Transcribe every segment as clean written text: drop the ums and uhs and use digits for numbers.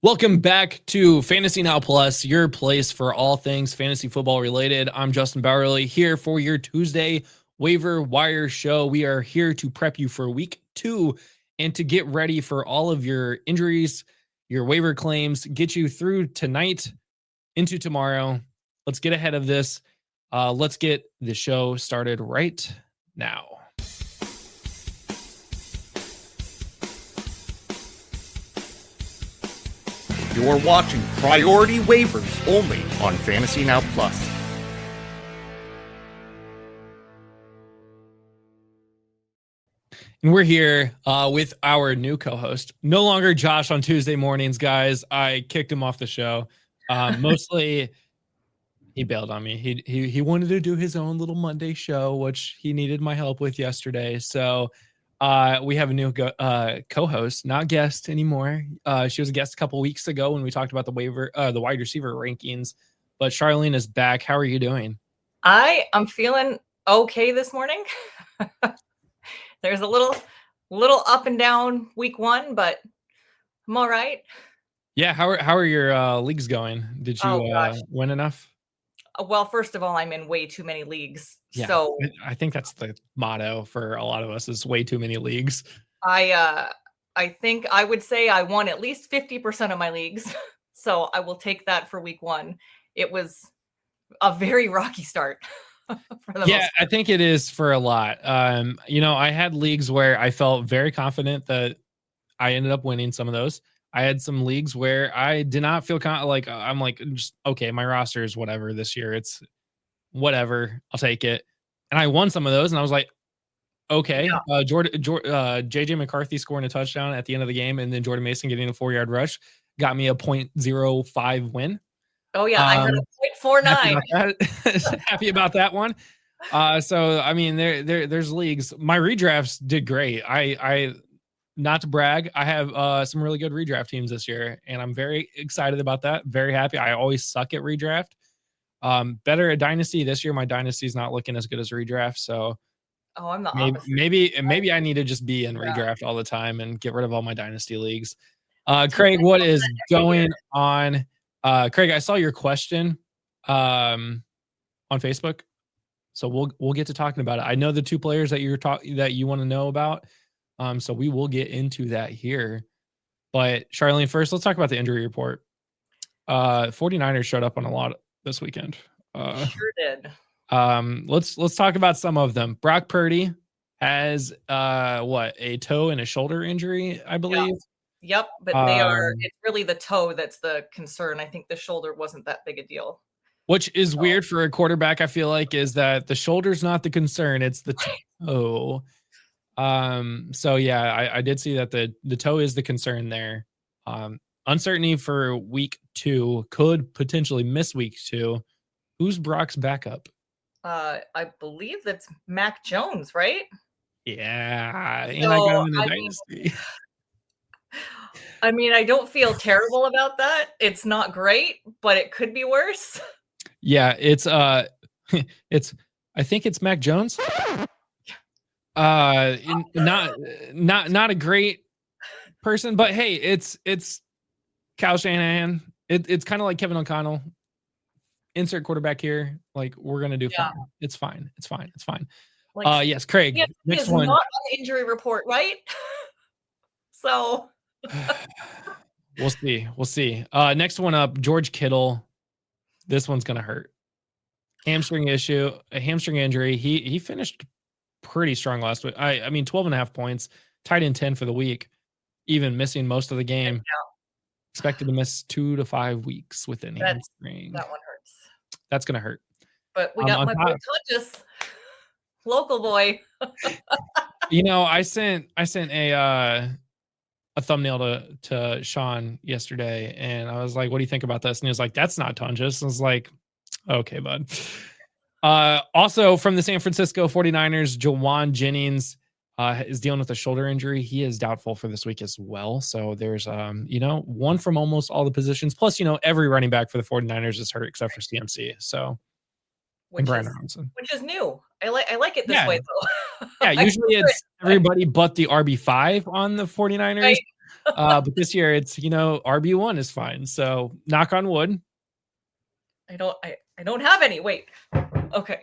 Welcome back to Fantasy Now Plus, your place for all things fantasy football related. I'm Justin Bowerly here for your Tuesday waiver wire show. We are here to prep you for week 2 and to get ready for all of your injuries, your waiver claims, get you through tonight into tomorrow. Let's get ahead of this. Let's get the show started right now. You're watching Priority Waivers only on Fantasy Now Plus. And we're here with our new co-host. No longer Josh on Tuesday mornings, guys. I kicked him off the show. Mostly, he bailed on me. He wanted to do his own little Monday show, which he needed my help with yesterday. So we have a new co-host, not guest anymore. She was a guest a couple weeks ago when we talked about the wide receiver rankings. But Charlene is back. How are you doing? I'm feeling okay this morning. There's a little up and down week 1, but I'm all right. Yeah, how are your leagues going? Did you win enough? Well, first of all, I'm in way too many leagues. Yeah, so I think that's the motto for a lot of us is way too many leagues. I think I would say I won at least 50% of my leagues. So I will take that for week 1. It was a very rocky start. I think it is for a lot. I had leagues where I felt very confident that I ended up winning some of those. I had some leagues where I did not feel I'm like, just okay, my roster is whatever this year. It's whatever. I'll take it. And I won some of those and I was like, okay. Yeah. JJ McCarthy scoring a touchdown at the end of the game and then Jordan Mason getting a 4-yard rush got me a 0.05 win. Oh yeah, I had a 0.49. Happy about that one. So I mean, there's leagues. My redrafts did great. I not to brag, I have some really good redraft teams this year, and I'm very excited about that. Very happy. I always suck at redraft. Better at dynasty this year. My dynasty is not looking as good as redraft. So I'm the opposite. Maybe I need to just be in redraft all the time and get rid of all my dynasty leagues. Craig, what is going on? Craig, I saw your question on Facebook, so we'll get to talking about it. I know the 2 players that you want to know about, so we will get into that here. But Charlene, first, let's talk about the injury report. 49ers showed up on a lot this weekend. Sure did. Let's talk about some of them. Brock Purdy has a toe and a shoulder injury, I believe. Yeah. Yep, but it's really the toe that's the concern. I think the shoulder wasn't that big a deal. Which is weird for a quarterback, I feel like, is that the shoulder's not the concern, it's the toe. So yeah, I did see that the toe is the concern there. Uncertainty for week 2, could potentially miss week 2. Who's Brock's backup? I believe that's Mac Jones, right? Yeah, and I got him in the dynasty. I mean, I don't feel terrible about that. It's not great, but it could be worse. Yeah, it's I think it's Mac Jones. Not a great person, but hey, it's Kyle Shanahan. It's kind of like Kevin O'Connell. Insert quarterback here. Like, we're gonna do fine. It's fine. Like, yes, Craig. Next one. Not on the injury report, right? So we'll see. Next one up, George Kittle. This one's gonna hurt. A hamstring injury. He finished pretty strong last week. I mean, 12.5 points, tied in 10 for the week, even missing most of the game. Yeah. Expected to miss 2 to 5 weeks with an hamstring. That one hurts. That's gonna hurt. But we got my boy Touches, local boy. I sent a thumbnail to Sean yesterday, and I was like, "What do you think about this?" And he was like, "That's not Tungus." I was like, "Okay, bud." Also from the San Francisco 49ers, Jawan Jennings is dealing with a shoulder injury. He is doubtful for this week as well. So there's one from almost all the positions. Plus, every running back for the 49ers is hurt except for CMC. So which is new. I like it this way though. Yeah, usually it's everybody but the RB5 on the 49ers. Right. But this year it's, RB1 is fine. So knock on wood. I don't have any. Wait. Okay.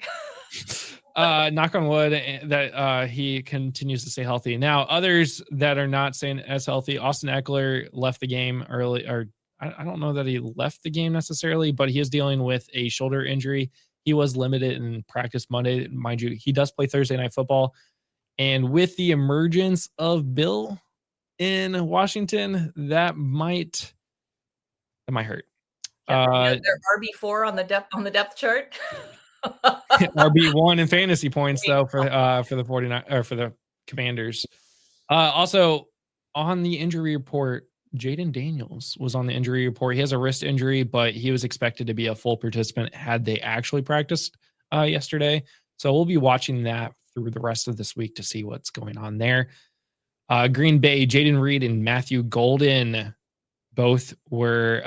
Knock on wood that he continues to stay healthy. Now, others that are not staying as healthy, Austin Eckler left the game early, or I don't know that he left the game necessarily, but he is dealing with a shoulder injury. He was limited in practice Monday. Mind you, he does play Thursday Night Football. And with the emergence of Bill in Washington, that might hurt. Yeah, they're RB4 on the depth chart. RB1 in fantasy points though for the 49 or for the Commanders. Also on the injury report, Jaden Daniels was on the injury report. He has a wrist injury, but he was expected to be a full participant had they actually practiced yesterday. So we'll be watching that through the rest of this week to see what's going on there. Green Bay, Jaden Reed and Matthew Golden both were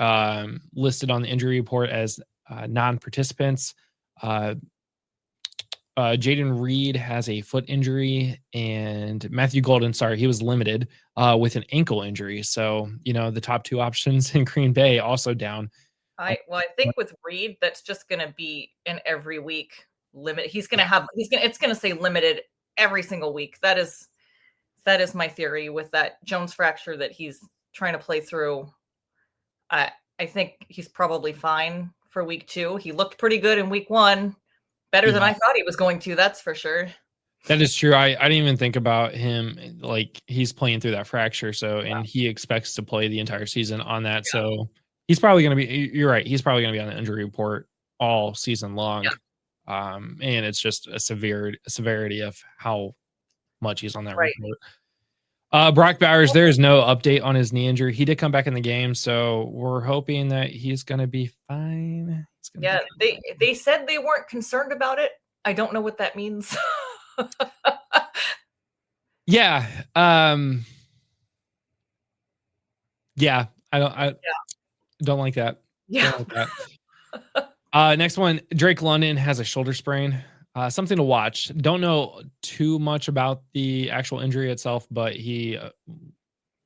listed on the injury report as non-participants. Jaden Reed has a foot injury, and Matthew Golden, he was limited with an ankle injury. So, the top two options in Green Bay also down. I think with Reed, that's just going to be an every week limit. It's going to say limited every single week. That is my theory with that Jones fracture that he's trying to play through. I think he's probably fine for week 2. He looked pretty good in week 1. Better than I thought he was going to, that's for sure. That is true. I didn't even think about him. Like, he's playing through that fracture. So, and he expects to play the entire season on that. Yeah. So he's probably going to be, you're right. He's probably going to be on the injury report all season long. Yeah. And it's just a severity of how much he's on that report. Brock Bowers, there is no update on his knee injury. He did come back in the game, so we're hoping that he's going to be fine. They said they weren't concerned about it. I don't know what that means. Yeah. I don't like that. Yeah. Don't like that. Next one, Drake London has a shoulder sprain. Something to watch. Don't know too much about the actual injury itself, but he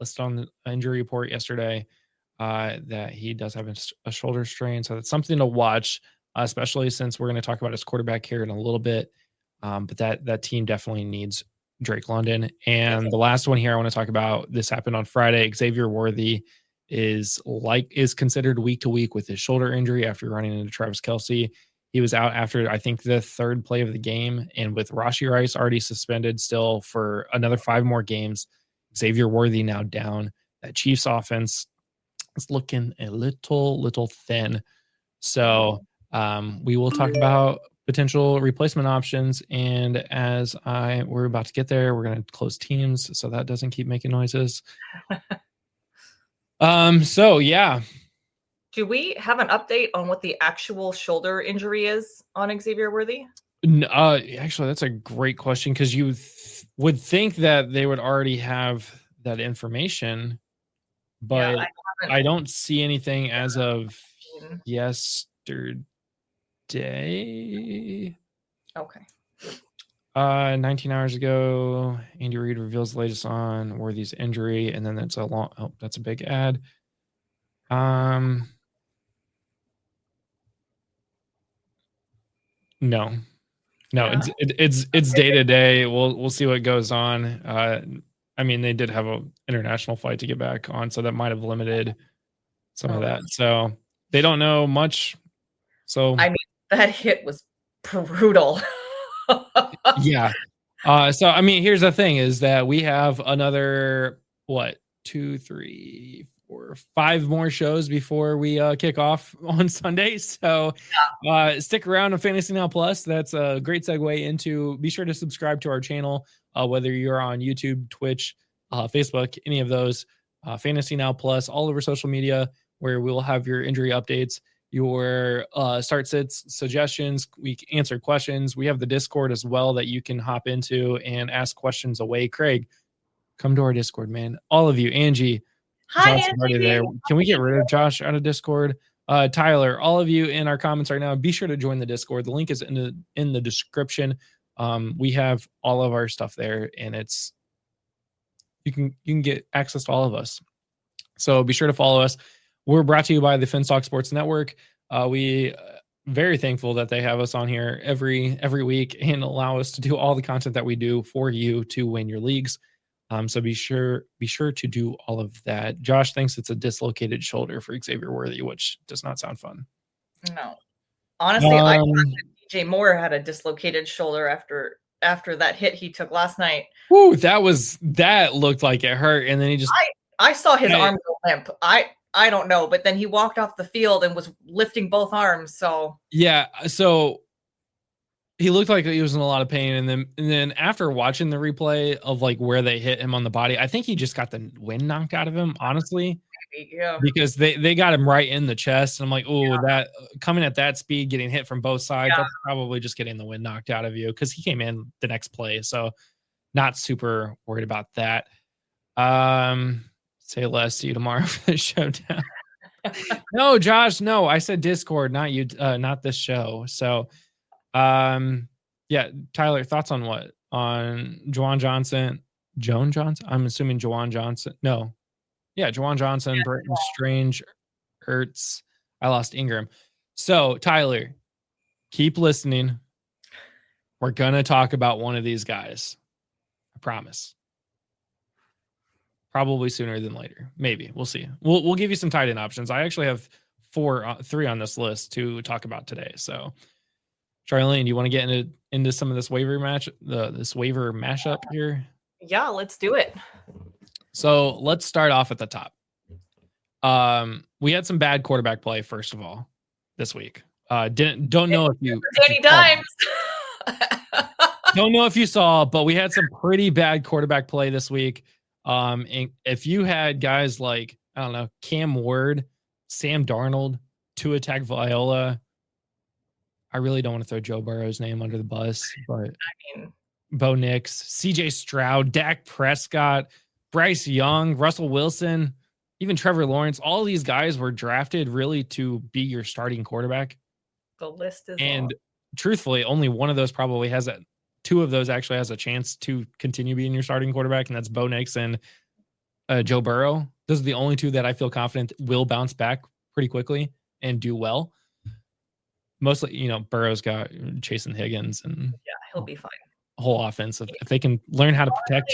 listed on the injury report yesterday that he does have a shoulder strain. So that's something to watch, especially since we're going to talk about his quarterback here in a little bit. But that team definitely needs Drake London. And the last one here I want to talk about, this happened on Friday. Xavier Worthy is considered week to week with his shoulder injury after running into Travis Kelce. He was out after, I think, the third play of the game. And with Rashee Rice already suspended still for another 5 more games, Xavier Worthy now down. That Chiefs offense is looking a little thin. So we will talk about potential replacement options. And as we're about to get there, we're going to close teams so that doesn't keep making noises. So, yeah. Do we have an update on what the actual shoulder injury is on Xavier Worthy? Actually, that's a great question, because you would think that they would already have that information, but I don't see anything as of yesterday. Okay. 19 hours ago, Andy Reid reveals the latest on Worthy's injury, and then that's a big ad. No, it's day to day. We'll see what goes on. I mean, they did have an international flight to get back on, so that might have limited some of that. So they don't know much. So I mean, that hit was brutal. Yeah. So I mean, here's the thing: is that we have another 2, 3, 4, 5 more shows before we kick off on Sunday. So stick around on Fantasy Now Plus. That's a great segue into. Be sure to subscribe to our channel, whether you're on YouTube, Twitch, Facebook, any of those. Fantasy Now Plus, all over social media, where we'll have your injury updates, your start sits, suggestions. We answer questions. We have the Discord as well that you can hop into and ask questions away. Craig, come to our Discord, man. All of you, Angie. Hi, Josh, already there. Can we get rid of Josh out of Discord? Tyler, all of you in our comments right now, be sure to join the Discord. The link is in the description. We have all of our stuff there, and you can get access to all of us. So be sure to follow us. We're brought to you by the Finstock Sports Network. We very thankful that they have us on here every week and allow us to do all the content that we do for you to win your leagues. So be sure to do all of that. Josh thinks it's a dislocated shoulder for Xavier Worthy, which does not sound fun. No, honestly, I thought that DJ Moore had a dislocated shoulder after that hit he took last night. Woo, that looked like it hurt, and then he just. I saw his arm go limp. I don't know, but then he walked off the field and was lifting both arms. So yeah, so he looked like he was in a lot of pain, and then after watching the replay of like where they hit him on the body, I think he just got the wind knocked out of him, honestly. Yeah. Because they got him right in the chest, and I'm like, oh, that coming at that speed, getting hit from both sides, that's probably just getting the wind knocked out of you. Because he came in the next play, so not super worried about that. Say less to you tomorrow for the showdown. No, Josh, no, I said Discord, not you, not this show. So, yeah, Tyler, thoughts on what? On Juwan Johnson, Joan Johnson? I'm assuming Juwan Johnson. No, yeah, Juwan Johnson, Britton Strange, Ertz. I lost Ingram. So, Tyler, keep listening. We're gonna talk about one of these guys. I promise. Probably sooner than later. Maybe. We'll see. We'll give you some tight end options. I actually have 3 on this list to talk about today. So, Charlene, do you want to get into some of this waiver mashup here? Yeah, let's do it. So let's start off at the top. We had some bad quarterback play, first of all, this week. Don't know if you Danny Dimes. Don't know if you saw, but we had some pretty bad quarterback play this week. And if you had guys like, I don't know, Cam Ward, Sam Darnold, Tua Tagovailoa, I really don't want to throw Joe Burrow's name under the bus, but Bo Nix, CJ Stroud, Dak Prescott, Bryce Young, Russell Wilson, even Trevor Lawrence, all these guys were drafted really to be your starting quarterback. The list is long. Truthfully, only one of those probably has that. 2 of those actually has a chance to continue being your starting quarterback, and that's Bo Nix and Joe Burrow. Those are the only 2 that I feel confident will bounce back pretty quickly and do well. Mostly, Burrow's got Chase and Higgins, and he'll be fine. Whole offense. If they can learn how to protect,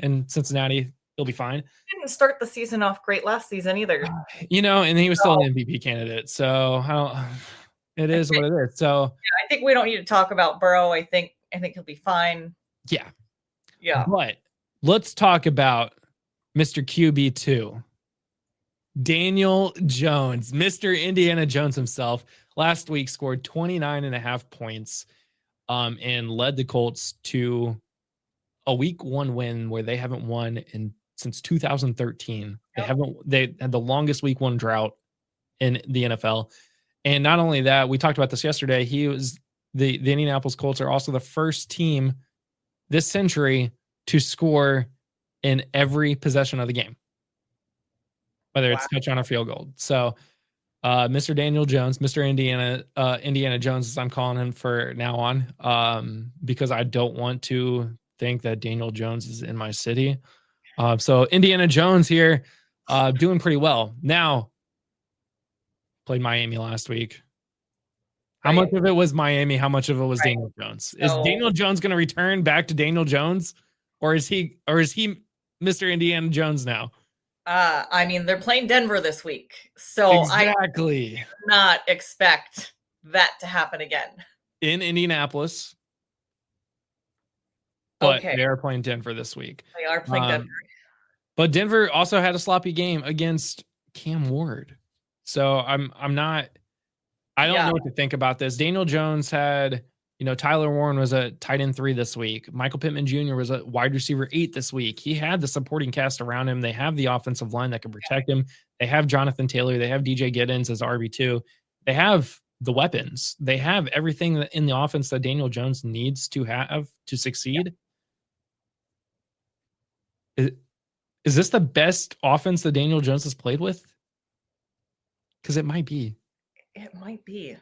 in Cincinnati, he'll be fine. He didn't start the season off great last season either. And he was still an MVP candidate. So it is what it is. So I think we don't need to talk about Burrow. I think he'll be fine. Yeah. Yeah. But let's talk about Mr. QB2. Daniel Jones, Mr. Indiana Jones himself, last week scored 29.5 points and led the Colts to a week 1 win where they haven't won since 2013. They had the longest week 1 drought in the NFL. And not only that, we talked about this yesterday. He was the Indianapolis Colts are also the first team this century to score in every possession of the game, whether it's touchdown or field goal. So, Mr. Daniel Jones, Mr. Indiana Jones, as I'm calling him for now on, because I don't want to think that Daniel Jones is in my city. So Indiana Jones here, doing pretty well. Now, played Miami last week. How much of it was Miami? How much of it was Daniel Jones? Is Daniel Jones going to return back to Daniel Jones, or is he Mr. Indiana Jones now? They're playing Denver this week, so exactly. I do not expect that to happen again in Indianapolis. But they are playing Denver this week. They are playing Denver. But Denver also had a sloppy game against Cam Ward. So I don't know what to think about this. Daniel Jones had, Tyler Warren was a tight end 3 this week. Michael Pittman Jr. was a wide receiver 8 this week. He had the supporting cast around him. They have the offensive line that can protect him. They have Jonathan Taylor. They have DJ Giddens as RB2. They have the weapons. They have everything in the offense that Daniel Jones needs to have to succeed. Is this the best offense that Daniel Jones has played with? Because it might be. It might be.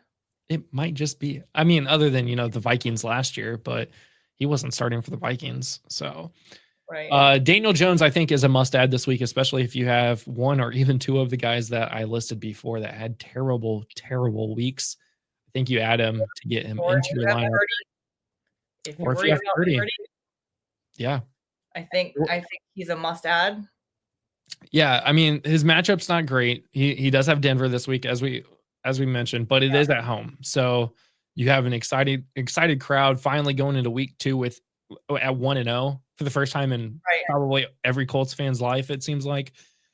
It might just be. I mean, other than, the Vikings last year, but he wasn't starting for the Vikings. So, Right. Daniel Jones, I think, is a must-add this week, especially if you have one or even two of the guys that I listed before that had terrible, terrible weeks. I think you add him to get him Or into you your have lineup. if Or you're if you worried have about 30. Purdy, Yeah. I think he's a must-add. Yeah, I mean, his matchup's not great. He does have Denver this week, as we mentioned, but it is at home. So you have an excited crowd finally going into week 2 with at 1-0 for the first time in probably every Colts fan's life, it seems like.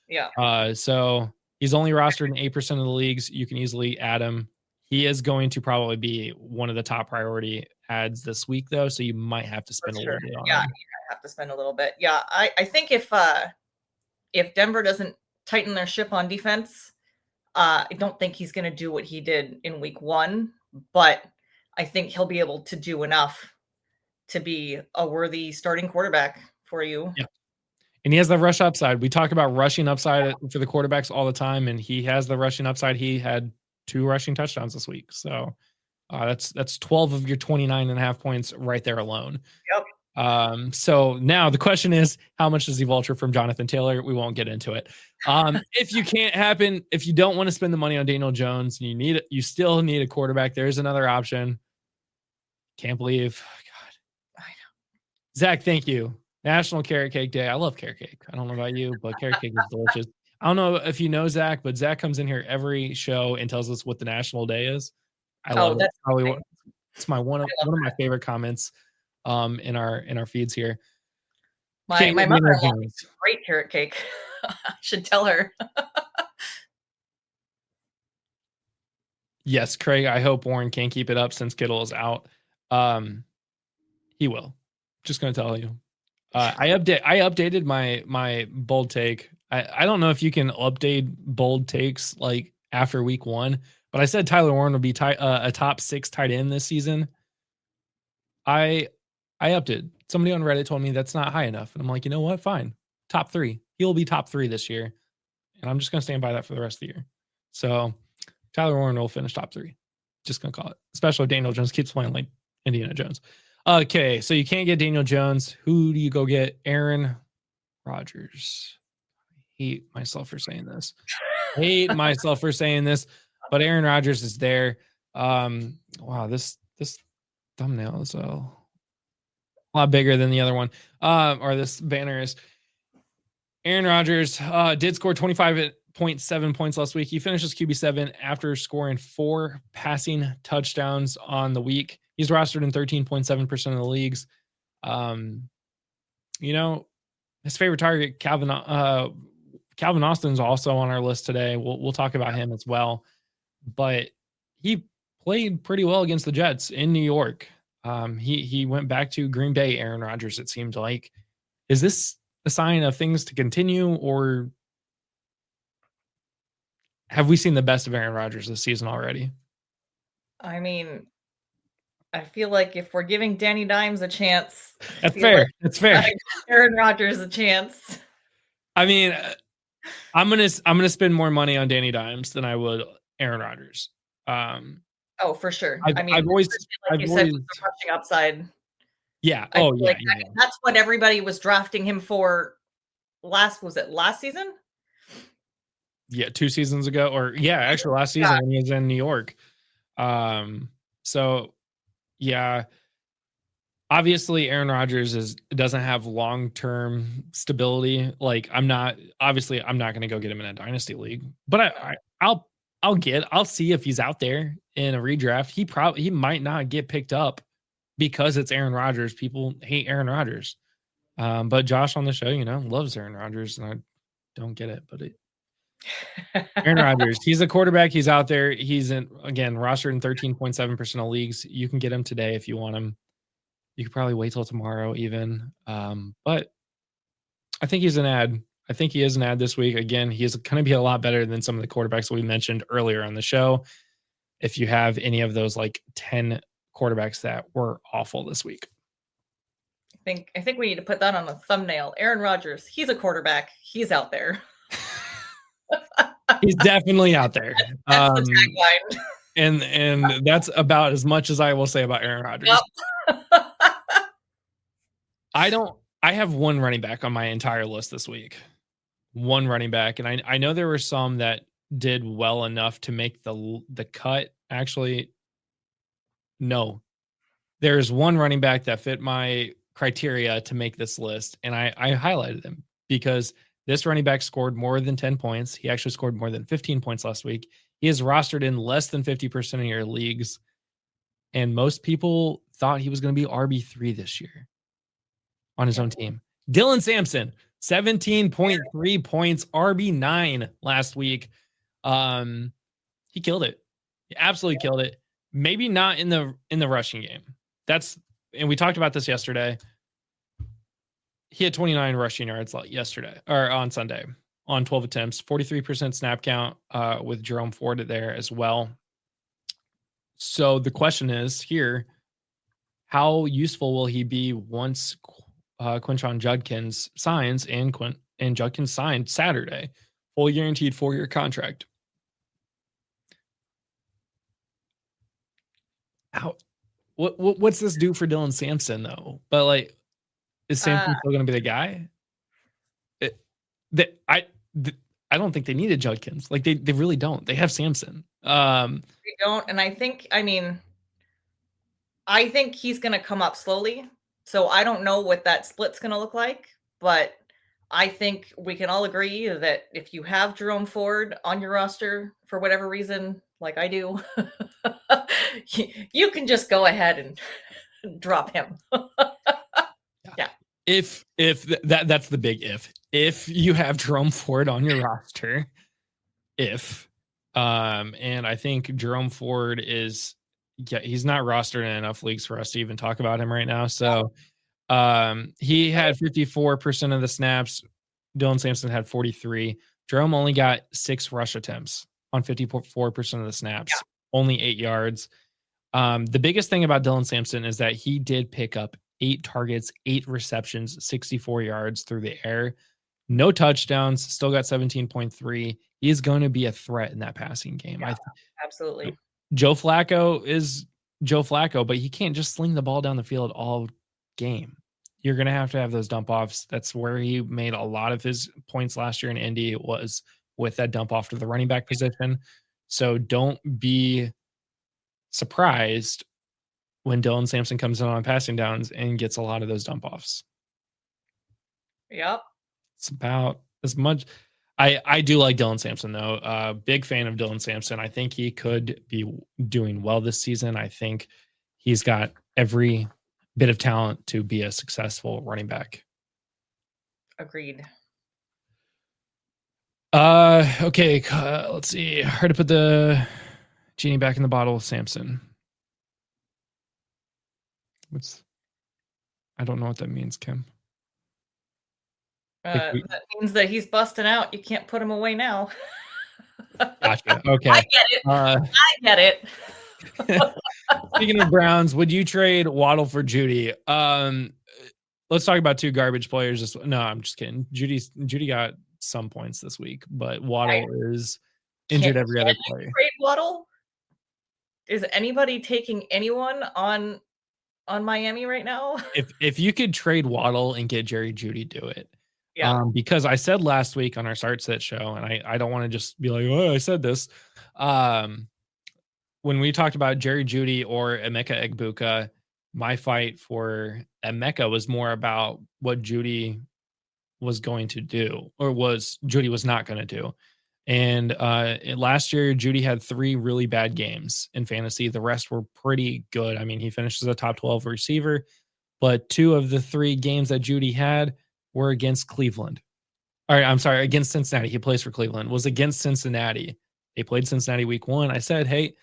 Yeah. So he's only rostered in 8% of the leagues. You can easily add him. He is going to probably be one of the top priority ads this week, though. So you might have to spend a little bit on him. Yeah, you have to spend a little bit. Yeah, I think if Denver doesn't tighten their ship on defense, I don't think he's going to do what he did in week 1, but I think he'll be able to do enough to be a worthy starting quarterback for you. Yeah. And he has the rush upside. We talk about rushing upside for the quarterbacks all the time, and he has the rushing upside. He had 2 rushing touchdowns this week. So that's 12 of your 29.5 points right there alone. Yep. So now the question is, how much does he vulture from Jonathan Taylor? We won't get into it. If you don't want to spend the money on Daniel Jones, you still need a quarterback. There's another option. Can't believe, God. I know. Zach, thank you. National Carrot Cake Day. I love carrot cake. I don't know about you, but carrot cake is delicious. I don't know if you know Zach, but Zach comes in here every show and tells us what the national day is. I love it. Probably it's one of my favorite comments in our feeds here. My mother makes great carrot cake. I should tell her. Yes, Craig, I hope Warren can keep it up since Kittle is out. He will. Just gonna tell you. I updated my bold take. I don't know if you can update bold takes like after week 1, but I said Tyler Warren would be a top 6 tight end this season. I upped it. Somebody on Reddit told me that's not high enough, and I'm like, you know what? Fine, top 3. He'll be top 3 this year, and I'm just gonna stand by that for the rest of the year. So Tyler Warren will finish top 3. Just gonna call it, especially if Daniel Jones keeps playing like Indiana Jones. Okay, so you can't get Daniel Jones. Who do you go get? Aaron Rodgers. I hate myself for saying this. But Aaron Rodgers is there. Wow, this thumbnail is a lot bigger than the other one. Or this banner is. Aaron Rodgers did score 25.7 points last week. He finishes QB7 after scoring 4 passing touchdowns on the week. He's rostered in 13.7% of the leagues. His favorite target, Calvin Austin's also on our list today. We'll talk about him as well. But he played pretty well against the Jets in New York. He went back to Green Bay, Aaron Rodgers, it seemed like. Is this a sign of things to continue, or have we seen the best of Aaron Rodgers this season already? I mean, I feel like if we're giving Danny Dimes a chance, that's fair. That's fair. Aaron Rodgers a chance. I mean, I'm gonna spend more money on Danny Dimes than I would Aaron Rodgers. Oh, for sure. I've always said, with the rushing upside. Yeah. That's what everybody was drafting him for. Was it last season? Yeah, 2 seasons ago, or actually last season when he was in New York. So yeah, obviously Aaron Rodgers doesn't have long-term stability. Like I'm not going to go get him in a dynasty league, but I'll see if he's out there in a redraft. He might not get picked up because it's Aaron Rodgers. People hate Aaron Rodgers. But Josh on the show, loves Aaron Rodgers, and I don't get it, but Aaron Rodgers, he's a quarterback. He's out there. He's rostered in 13.7% of leagues. You can get him today if you want him. You could probably wait till tomorrow even. But I think he's an ad. I think he is an ad this week. Again, he is going to be a lot better than some of the quarterbacks that we mentioned earlier on the show. If you have any of those like 10 quarterbacks that were awful this week. I think we need to put that on a thumbnail. Aaron Rodgers, he's a quarterback. He's out there. He's definitely out there. That's the tagline. And that's about as much as I will say about Aaron Rodgers. Yep. I I have one running back on my entire list this week. One running back, and I know there were some that did well enough to make the cut. Actually, no. There's one running back that fit my criteria to make this list, and I highlighted him because this running back scored more than 10 points. He actually scored more than 15 points last week. He is rostered in less than 50% of your leagues, and most people thought he was going to be RB3 this year on his own team. Dylan Sampson, 17.3 points, RB9 last week. He killed it. He absolutely killed it. Maybe not in the rushing game. And we talked about this yesterday. He had 29 rushing yards yesterday or on Sunday on 12 attempts, 43% snap count with Jerome Ford there as well. So the question is here, how useful will he be once Quinshon Judkins signs and Judkins signed Saturday, full guaranteed 4-year contract? What's this do for Dylan Sampson though? But like, is Sampson still going to be the guy? I don't think they needed Judkins. Like they really don't. They have Sampson. They don't, and I think he's going to come up slowly. So I don't know what that split's going to look like, but I think we can all agree that if you have Jerome Ford on your roster for whatever reason, like I do, you can just go ahead and drop him. Yeah. If that's the big if you have Jerome Ford on your roster, and I think Jerome Ford he's not rostered in enough leagues for us to even talk about him right now. So he had 54% of the snaps. Dylan Sampson had 43. Jerome only got 6 rush attempts on 54% of the snaps, only 8 yards. The biggest thing about Dylan Sampson is that he did pick up 8 targets, 8 receptions, 64 yards through the air. No touchdowns, still got 17.3. He is going to be a threat in that passing game. Yeah, absolutely. Joe Flacco is Joe Flacco, but he can't just sling the ball down the field all game. You're going to have those dump offs. That's where he made a lot of his points last year in Indy, was with that dump off to the running back position. So don't be surprised when Dylan Sampson comes in on passing downs and gets a lot of those dump offs. Yep. It's about as much. I do like Dylan Sampson though. Big fan of Dylan Sampson. I think he could be doing well this season. I think he's got every bit of talent to be a successful running back. Agreed. Okay. Let's see. Hard to put the genie back in the bottle with Sampson. I don't know what that means, Kim. That means that he's busting out. You can't put him away now. Gotcha. Okay. I get it. I get it. Speaking of Browns, would you trade Waddle for Judy? Let's talk about 2 garbage players. No, I'm just kidding. Judy got some points this week, but Waddle is injured every other play. Trade Waddle? Is anybody taking anyone on Miami right now? If you could trade Waddle and get Jerry Jeudy, do it. Yeah. Because I said last week on our Start Sit show, and I don't want to just be like, oh, I said this. When we talked about Jerry Jeudy or Emeka Egbuka, my fight for Emeka was more about what Jeudy was going to do, or Jeudy was not going to do. And last year, Jeudy had 3 really bad games in fantasy. The rest were pretty good. I mean, he finished as a top 12 receiver, but 2 of the 3 games that Jeudy had were against Cleveland. All right, I'm sorry, against Cincinnati. He plays for Cleveland. Was against Cincinnati. They played Cincinnati week 1. I said, hey,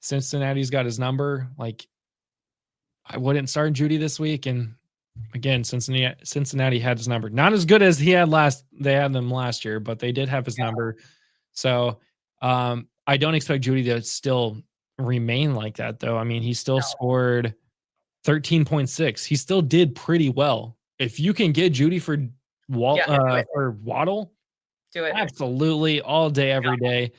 Cincinnati's got his number. Like, I wouldn't start Jeudy this week. And again, Cincinnati had his number. Not as good as they had them last year, but they did have his number. So I don't expect Jeudy to still remain like that, though. I mean, he still scored 13.6. He still did pretty well. If you can get Jeudy for Waddle, do it. Absolutely, all day, every day.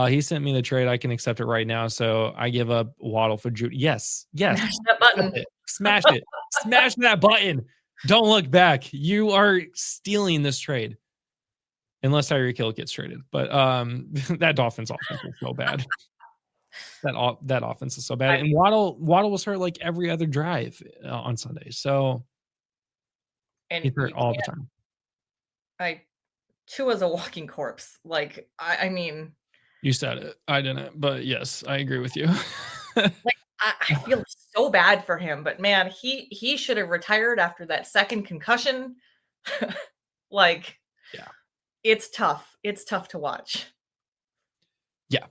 He sent me the trade. I can accept it right now. So I give up Waddle for Jeudy. Yes. Smash that button. Smash it. Smash that button. Don't look back. You are stealing this trade. Unless Tyreek Hill gets traded. But that Dolphins offense is so bad. That offense is so bad. And Waddle was hurt like every other drive on Sunday. So he's hurt all the time. Tua's a walking corpse. Like, I mean, you said it. I didn't, but yes, I agree with you. Like, I feel so bad for him, but man, he should have retired after that second concussion. Like, yeah, it's tough. It's tough to watch. Yeah.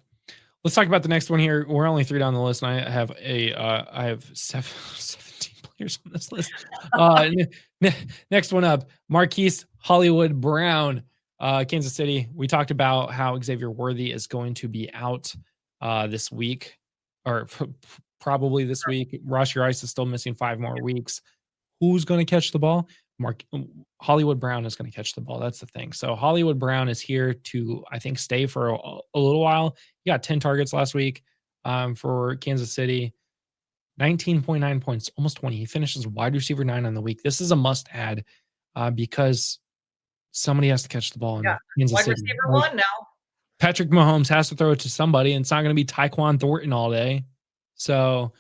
Let's talk about the next one here. We're only 3 down the list, and I have 17 players on this list. Next one up, Marquise Hollywood Brown, Kansas City. We talked about how Xavier Worthy is going to be out this week, or probably this week. Rashee Rice is still missing 5 more weeks. Who's going to catch the ball? Hollywood Brown is going to catch the ball. That's the thing. So Hollywood Brown is here to, I think, stay for a little while. He got 10 targets last week for Kansas City. 19.9 points, almost 20. He finishes wide receiver 9 on the week. This is a must add because somebody has to catch the ball in Kansas wide City. Receiver 1 now. Patrick Mahomes has to throw it to somebody, and it's not going to be Tyquan Thornton all day. So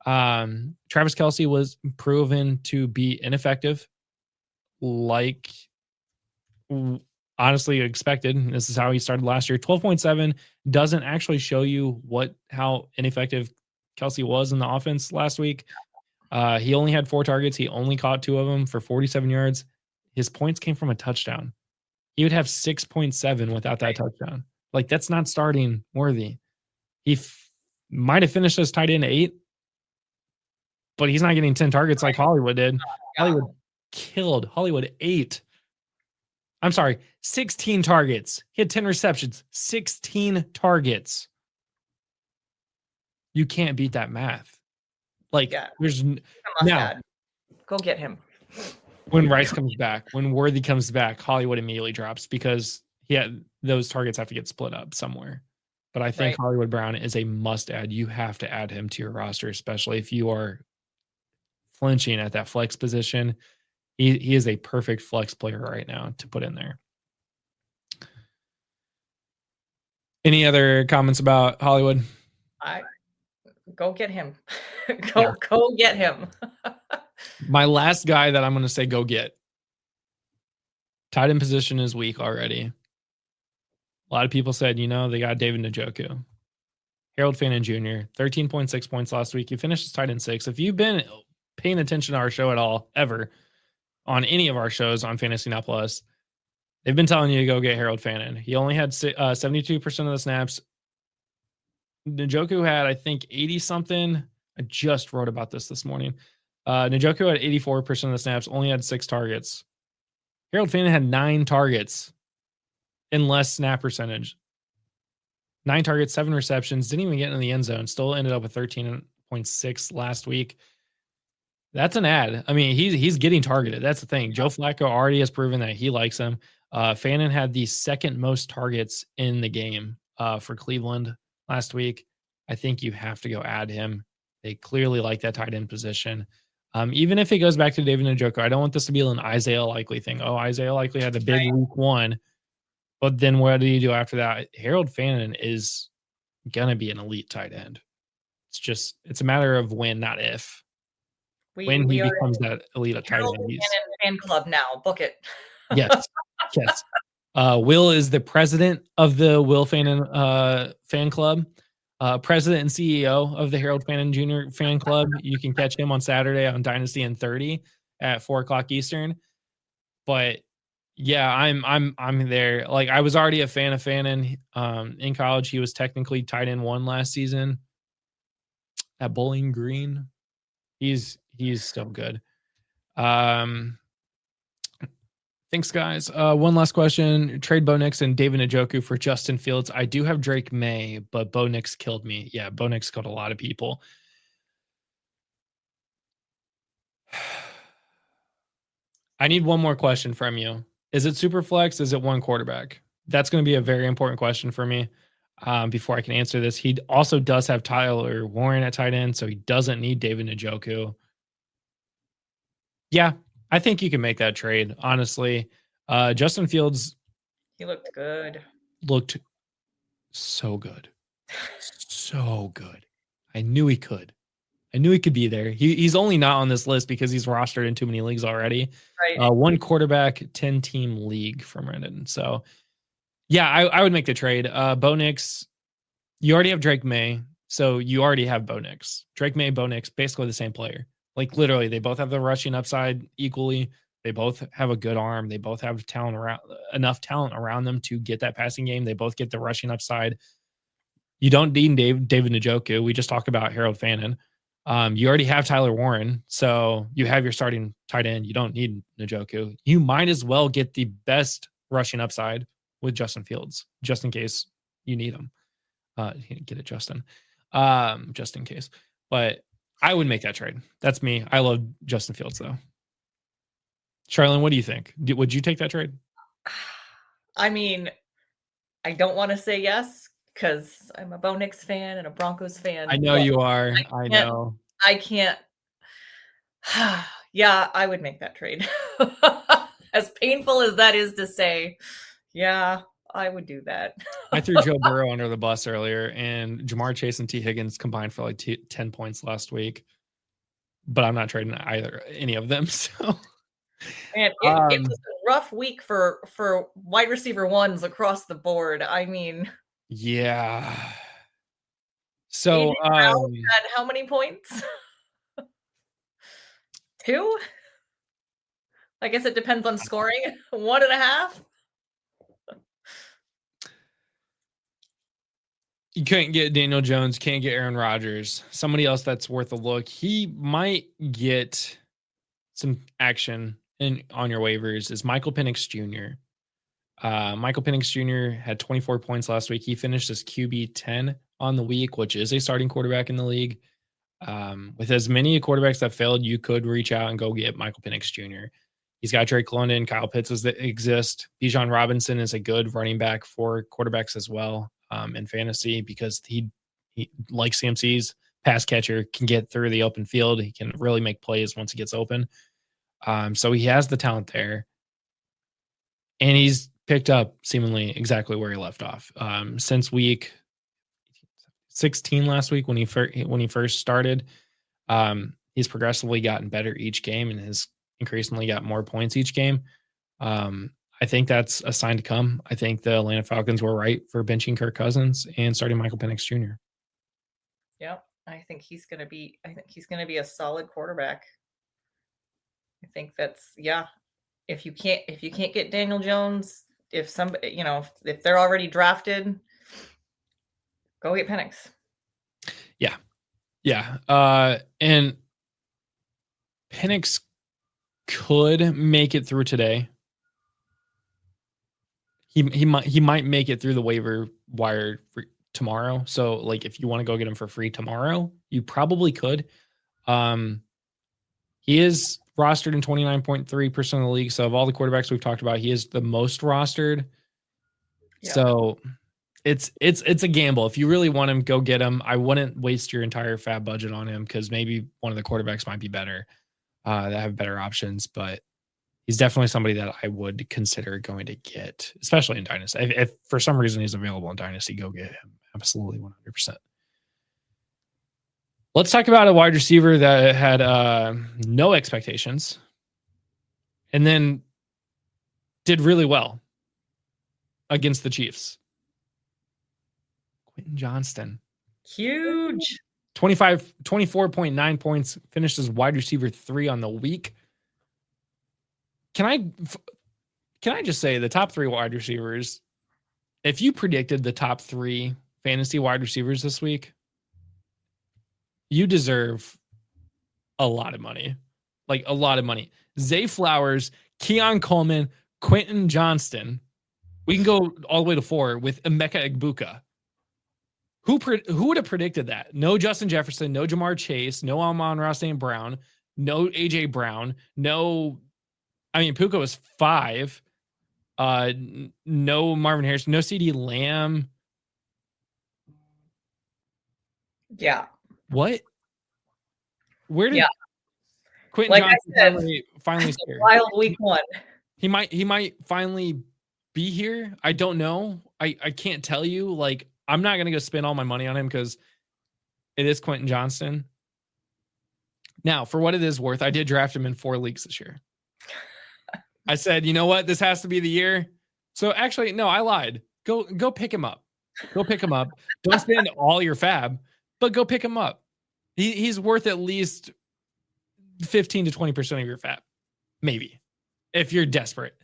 Travis Kelce was proven to be ineffective, like honestly expected. This is how he started last year. 12.7 doesn't actually show you how ineffective Kelce was in the offense last week. He only had 4 targets. He only caught 2 of them for 47 yards. His points came from a touchdown. He would have 6.7 without that touchdown. Like, that's not starting Worthy. He might have finished as tight end 8, but he's not getting 10 targets like Hollywood did. Hollywood killed. Hollywood 8. I'm sorry, 16 targets. He had 10 receptions, 16 targets. You can't beat that math. Like, there's now. Go get him. When Rice comes back, when Worthy comes back, Hollywood immediately drops because those targets have to get split up somewhere. But I think Hollywood Brown is a must add. You have to add him to your roster, especially if you are flinching at that flex position. He is a perfect flex player right now to put in there. Any other comments about Hollywood? Go get him. Go get him. My last guy that I'm going to say go get. Tight end position is weak already. A lot of people said, they got David Njoku. Harold Fannin Jr., 13.6 points last week. He finished as tight end 6. If you've been paying attention to our show at all, ever, on any of our shows on Fantasy Now Plus, they've been telling you to go get Harold Fannin. He only had 72% of the snaps. Njoku had, I think, 80-something. I just wrote about this morning. Njoku had 84% of the snaps, only had 6 targets. Harold Fannin had 9 targets in less snap percentage. 9 targets, 7 receptions, didn't even get in the end zone. Still ended up with 13.6 last week. That's an ad. I mean, he's getting targeted. That's the thing. Joe Flacco already has proven that he likes him. Fannin had the second most targets in the game for Cleveland last week. I think you have to go add him. They clearly like that tight end position. Even if he goes back to David Njoku, I don't want this to be an Isaiah Likely thing. Oh, Isaiah Likely had a big week 1. But then what do you do after that? Harold Fannin is going to be an elite tight end. It's a matter of when, not if. When he becomes that elite tight end. Fannin fan club now. Book it. Yes. Will is the president of the Will Fannin fan club. President and CEO of the Harold Fannin Jr. fan club. You can catch him on Saturday on Dynasty in 30 at 4:00 Eastern. But yeah, I'm there. Like, I was already a fan of Fannin. In college, he was technically tight end 1 last season at Bowling Green. He's still good. Thanks, guys. One last question. Trade Bo Nix and David Njoku for Justin Fields. I do have Drake May, but Bo Nix killed me. Yeah, Bo Nix killed a lot of people. I need one more question from you. Is it super flex? Is it one quarterback? That's going to be a very important question for me before I can answer this. He also does have Tyler Warren at tight end, so he doesn't need David Njoku. Yeah, I think you can make that trade, honestly. Justin Fields, he looked good. Looked so good. So good. I knew he could. I knew he could be there. He's only not on this list because he's rostered in too many leagues already. Right. 1 quarterback, 10-team league from Reddit. So, yeah, I would make the trade. Bo Nix, you already have Drake May, so you already have Bo Nix. Drake May, Bo Nix, basically the same player. Like literally, they both have the rushing upside equally. They both have a good arm. They both have enough talent around them to get that passing game. They both get the rushing upside. You don't need David Njoku. We just talked about Harold Fannin. You already have Tyler Warren, so you have your starting tight end. You don't need Njoku. You might as well get the best rushing upside with Justin Fields, just in case you need him. Get it, Justin, just in case. But I would make that trade. That's me. I love Justin Fields, though. Charlene, what do you think? Would you take that trade? I mean, I don't want to say yes because I'm a Bo Nix fan and a Broncos fan. I know you are. I know. I can't. Yeah, I would make that trade. As painful as that is to say, yeah, I would do that. I threw Joe Burrow under the bus earlier, and Jamar Chase and T. Higgins combined for like 10 points last week. But I'm not trading any of them. So, and it was a rough week for wide receiver ones across the board. I mean, yeah. So, had how many points? 2? I guess it depends on scoring. 1.5. You couldn't get Daniel Jones, can't get Aaron Rodgers. Somebody else that's worth a look. He might get some action on your waivers is Michael Penix Jr. Michael Penix Jr. had 24 points last week. He finished as QB 10 on the week, which is a starting quarterback in the league. With as many quarterbacks that failed, you could reach out and go get Michael Penix Jr. He's got Drake London, Kyle Pitts that exist. Bijan Robinson is a good running back for quarterbacks as well in fantasy because he like CMC's pass catcher, can get through the open field. He can really make plays once he gets open. So he has the talent there. And he's picked up seemingly exactly where he left off. Since week 16 last week when he first started, he's progressively gotten better each game and has increasingly got more points each game. I think that's a sign to come. I think the Atlanta Falcons were right for benching Kirk Cousins and starting Michael Penix Jr. Yeah, I think he's going to be a solid quarterback. I think that's, yeah. If you can't get Daniel Jones, if somebody, if they're already drafted, go get Penix. Yeah. Yeah. And Penix could make it through today. He might make it through the waiver wire for tomorrow. So like if you want to go get him for free tomorrow, you probably could. He is rostered in 29.3% of the league. So of all the quarterbacks we've talked about, he is the most rostered. Yeah. So it's a gamble. If you really want him, go get him. I wouldn't waste your entire fab budget on him because maybe one of the quarterbacks might be better, that have better options, but he's definitely somebody that I would consider going to get, especially in Dynasty. If for some reason he's available in Dynasty, go get him. Absolutely 100%. Let's talk about a wide receiver that had no expectations and then did really well against the Chiefs. Quentin Johnston. Huge. 24.9 points, finished as wide receiver 3 on the week. Can I just say the top 3 wide receivers, if you predicted the top 3 fantasy wide receivers this week, you deserve a lot of money. Like a lot of money. Zay Flowers, Keon Coleman, Quentin Johnston. We can go all the way to 4 with Emeka Egbuka. Who would have predicted that? No Justin Jefferson, no Jamar Chase, no Amon-Ra St. Brown, no AJ Brown, Puka was 5. No Marvin Harrison, no CD Lamb. Yeah. What? Where did Quentin like Johnson I said, finally here. Wild week 1. He might finally be here. I don't know. I can't tell you. Like, I'm not gonna go spend all my money on him because it is Quentin Johnson. Now, for what it is worth, I did draft him in 4 leagues this year. I said, you know what? This has to be the year. So actually, no, I lied. Go pick him up. Go pick him up. Don't spend all your fab, but go pick him up. He's worth at least 15 to 20% of your fab. Maybe. If you're desperate.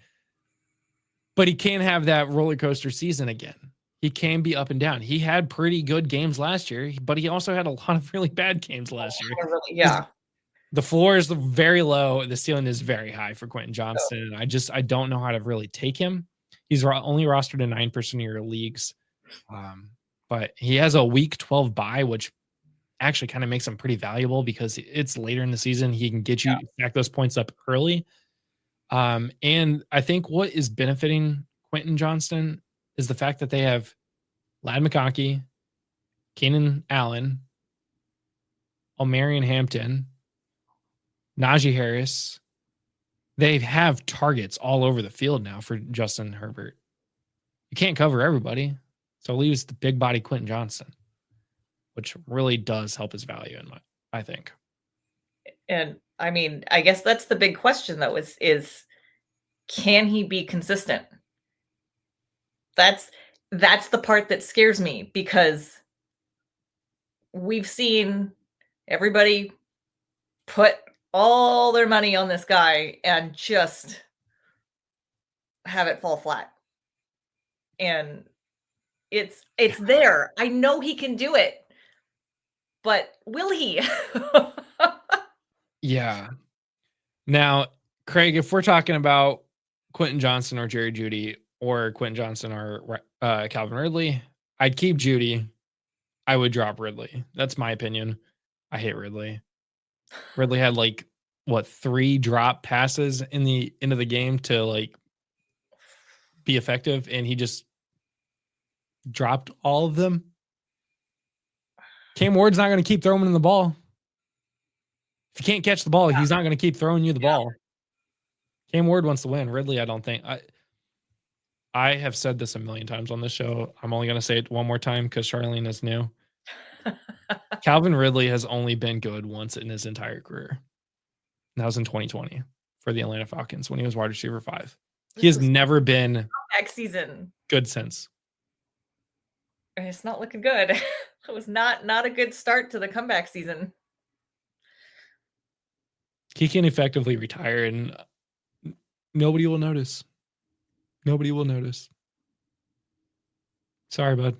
But he can't have that roller coaster season again. He can be up and down. He had pretty good games last year, but he also had a lot of really bad games last year. Yeah. The floor is very low. The ceiling is very high for Quentin Johnson. I don't know how to really take him. He's only rostered in 9% of your leagues. But he has a week 12 bye, which actually kind of makes him pretty valuable because it's later in the season. He can get you stack those points up early. And I think what is benefiting Quentin Johnston is the fact that they have Ladd McConkey, Keenan Allen, O'Marion Hampton, Najee Harris. They have targets all over the field now for Justin Herbert. You can't cover everybody. So leaves the big body Quentin Johnson, which really does help his value I think. And I mean, I guess that's the big question though, is can he be consistent? That's the part that scares me because we've seen everybody put all their money on this guy and just have it fall flat. And it's there. I know he can do it. But will he? Yeah. Now, Craig, if we're talking about Quentin Johnson or Jerry Jeudy or Quentin Johnson or Calvin Ridley, I'd keep Jeudy. I would drop Ridley. That's my opinion. I hate Ridley. Ridley had 3 drop passes in the end of the game to be effective, and he just dropped all of them. Cam Ward's not going to keep throwing him the ball. If you can't catch the ball, he's not going to keep throwing you the ball. Cam Ward wants to win. Ridley, I don't think. I have said this a million times on this show. I'm only going to say it one more time because Charlene is new. Calvin Ridley has only been good once in his entire career. And that was in 2020 for the Atlanta Falcons when he was wide receiver 5. He has never been comeback season good since. It's not looking good. It was not a good start to the comeback season. He can effectively retire and nobody will notice. Nobody will notice. Sorry, bud.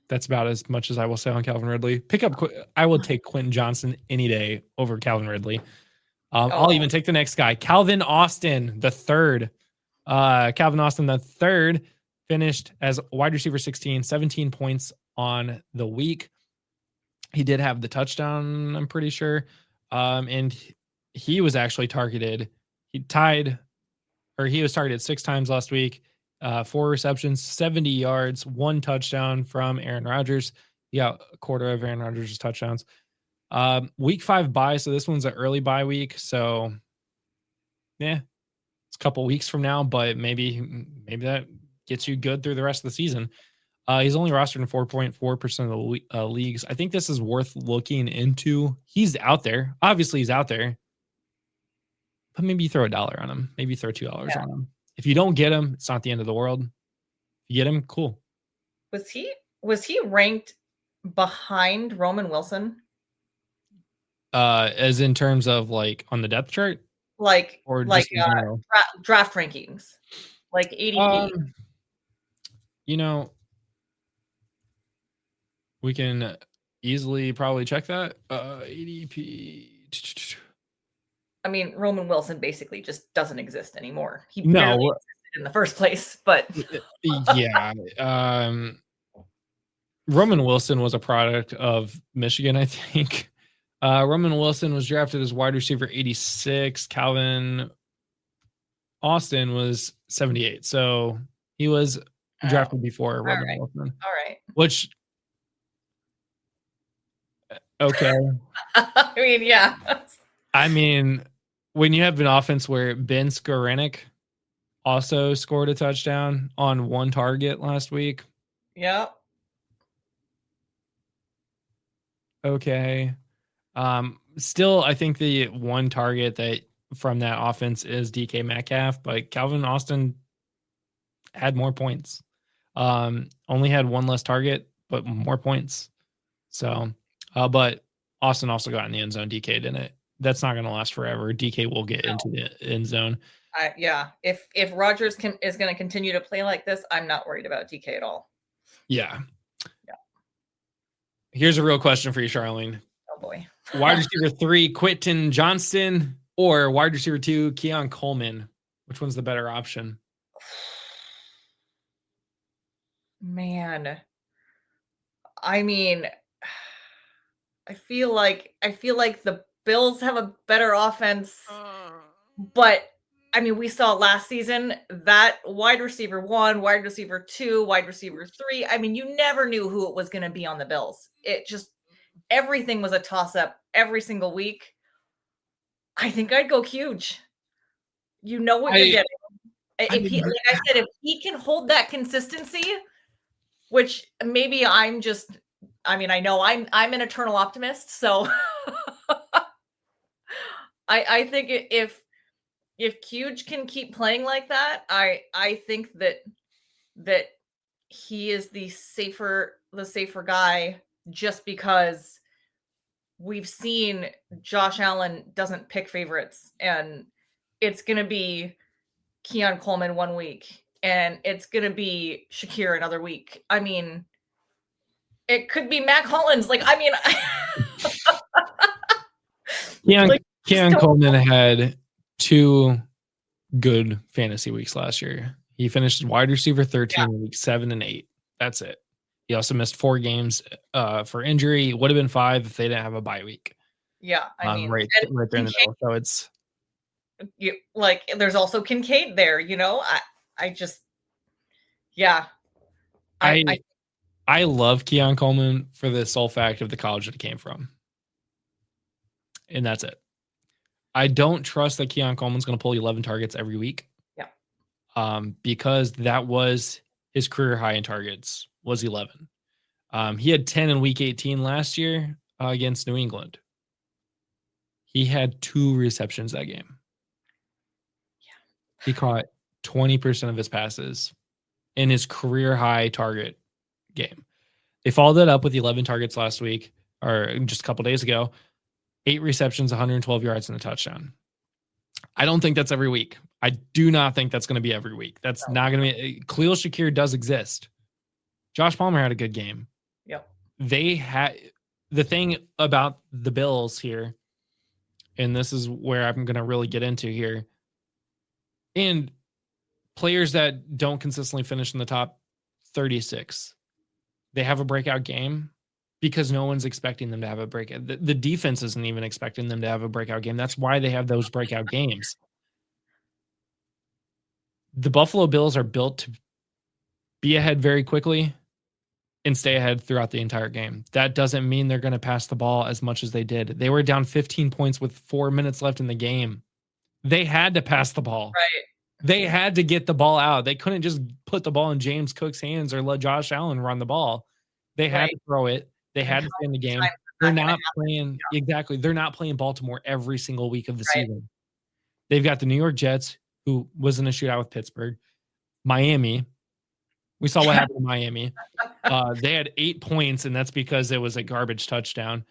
That's about as much as I will say on Calvin Ridley. I will take Quentin Johnson any day over Calvin Ridley. I'll even take the next guy, Calvin Austin the third. Calvin Austin the third finished as wide receiver 16, 17 points on the week. He did have the touchdown, I'm pretty sure. And he was actually targeted. He was targeted 6 times last week. 4 receptions, 70 yards, 1 touchdown from Aaron Rodgers. He got a quarter of Aaron Rodgers' touchdowns. Week 5 bye, so this one's an early bye week. So, yeah, it's a couple weeks from now, but maybe that gets you good through the rest of the season. He's only rostered in 4.4% of the leagues. I think this is worth looking into. He's out there. Obviously, he's out there. But maybe you throw $1 on him. Maybe you throw $2 on him. If you don't get him, it's not the end of the world. If you get him, cool. Was he ranked behind Roman Wilson? As in terms of on the depth chart? Or just in general? Draft rankings. Like ADP. We can easily probably check that. ADP. I mean, Roman Wilson basically just doesn't exist anymore. He barely existed in the first place, but yeah. Roman Wilson was a product of Michigan, I think. Roman Wilson was drafted as wide receiver 86. Calvin Austin was 78. So he was drafted before Roman Wilson. All right. Which Okay. I mean, yeah. I mean, when you have an offense where Ben Skoranek also scored a touchdown on one target last week. Yep. Okay. Still, I think the one target that from that offense is DK Metcalf, but Calvin Austin had more points. Only had one less target, but more points. So, but Austin also got in the end zone. DK didn't. That's not going to last forever. DK will get into the end zone. Yeah. If Rodgers is going to continue to play like this, I'm not worried about DK at all. Yeah. Here's a real question for you, Charlene. Oh boy. Wide receiver 3, Quentin Johnston, or wide receiver 2, Keon Coleman? Which one's the better option? Man. I mean, I feel like the Bills have a better offense, but I mean, we saw last season that wide receiver 1, wide receiver 2, wide receiver 3. I mean, you never knew who it was going to be on the Bills. It just, everything was a toss up every single week. I think I'd go huge. You know what you're getting. If he, like I said, if he can hold that consistency, which maybe I know I'm an eternal optimist, so I think if Huge can keep playing like that, I think that he is the safer guy, just because we've seen Josh Allen doesn't pick favorites, and it's going to be Keon Coleman one week and it's going to be Shakir another week. I mean, it could be Mac Hollins. Like, I mean, Keon Coleman had 2 good fantasy weeks last year. He finished wide receiver 13 in week 7 and 8. That's it. He also missed 4 games for injury. It would have been 5 if they didn't have a bye week. Yeah, I mean, right there in the middle. So it's there's also Kincaid there. I just, yeah. I love Keon Coleman for the sole fact of the college that he came from, and that's it. I don't trust that Keon Coleman's going to pull 11 targets every week. Yeah. Because that was his career high in targets, was 11. He had 10 in week 18 last year against New England. He had 2 receptions that game. Yeah. He caught 20% of his passes in his career high target game. They followed that up with 11 targets last week, or just a couple days ago. 8 receptions, 112 yards, and a touchdown. I don't think that's every week. I do not think that's going to be every week. That's not going to be. Khalil Shakir does exist. Josh Palmer had a good game. Yep. They had the thing about the Bills here, and this is where I'm going to really get into here. And players that don't consistently finish in the top 36, they have a breakout game because no one's expecting them to have a breakout. The defense isn't even expecting them to have a breakout game. That's why they have those breakout games. The Buffalo Bills are built to be ahead very quickly and stay ahead throughout the entire game. That doesn't mean they're going to pass the ball as much as they did. They were down 15 points with 4 minutes left in the game. They had to pass the ball. Right. They had to get the ball out. They couldn't just put the ball in James Cook's hands or let Josh Allen run the ball. They had to throw it. They had to stay in the game. They're not playing exactly. They're not playing Baltimore every single week of the season. They've got the New York Jets, who was in a shootout with Pittsburgh. Miami. We saw what happened in Miami. They had 8 points, and that's because it was a garbage touchdown.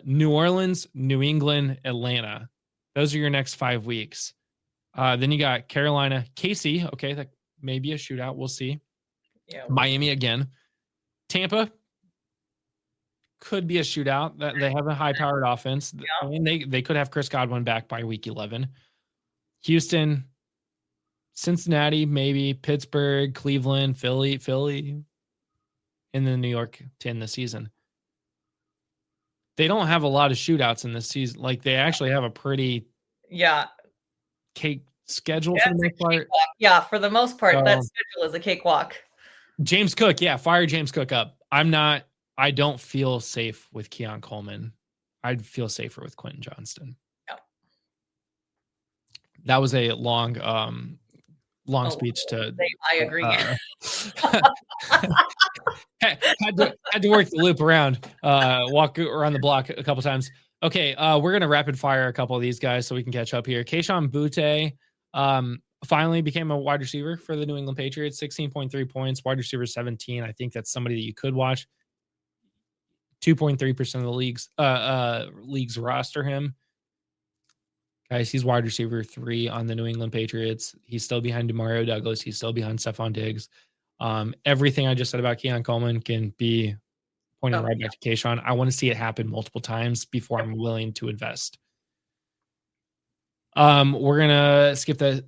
New Orleans, New England, Atlanta. Those are your next 5 weeks. Then you got Carolina, KC. Okay, that may be a shootout. We'll see. Yeah. Miami again. Tampa could be a shootout. That they have a high-powered offense. Yeah. I mean, they could have Chris Godwin back by week 11. Houston, Cincinnati, maybe Pittsburgh, Cleveland, Philly, and then New York to end the season. They don't have a lot of shootouts in this season. Like, they actually have a pretty cake schedule for the most part. Yeah, for the most part, that schedule is a cakewalk. James Cook, fire James Cook up. I'm not I don't feel safe with Keon Coleman. I'd feel safer with Quentin Johnston. Yep. That was a long speech to. I agree. Had to work the loop around, walk around the block a couple times. Okay, we're gonna rapid fire a couple of these guys so we can catch up here. Kayshon Boutte finally became a wide receiver for the New England Patriots. 16.3 points, wide receiver 17. I think that's somebody that you could watch. 2.3% of the leagues roster him. Guys, he's wide receiver 3 on the New England Patriots. He's still behind Demario Douglas. He's still behind Stephon Diggs. Everything I just said about Keon Coleman can be pointing right back to Kayshon. I want to see it happen multiple times before I'm willing to invest. We're gonna skip that.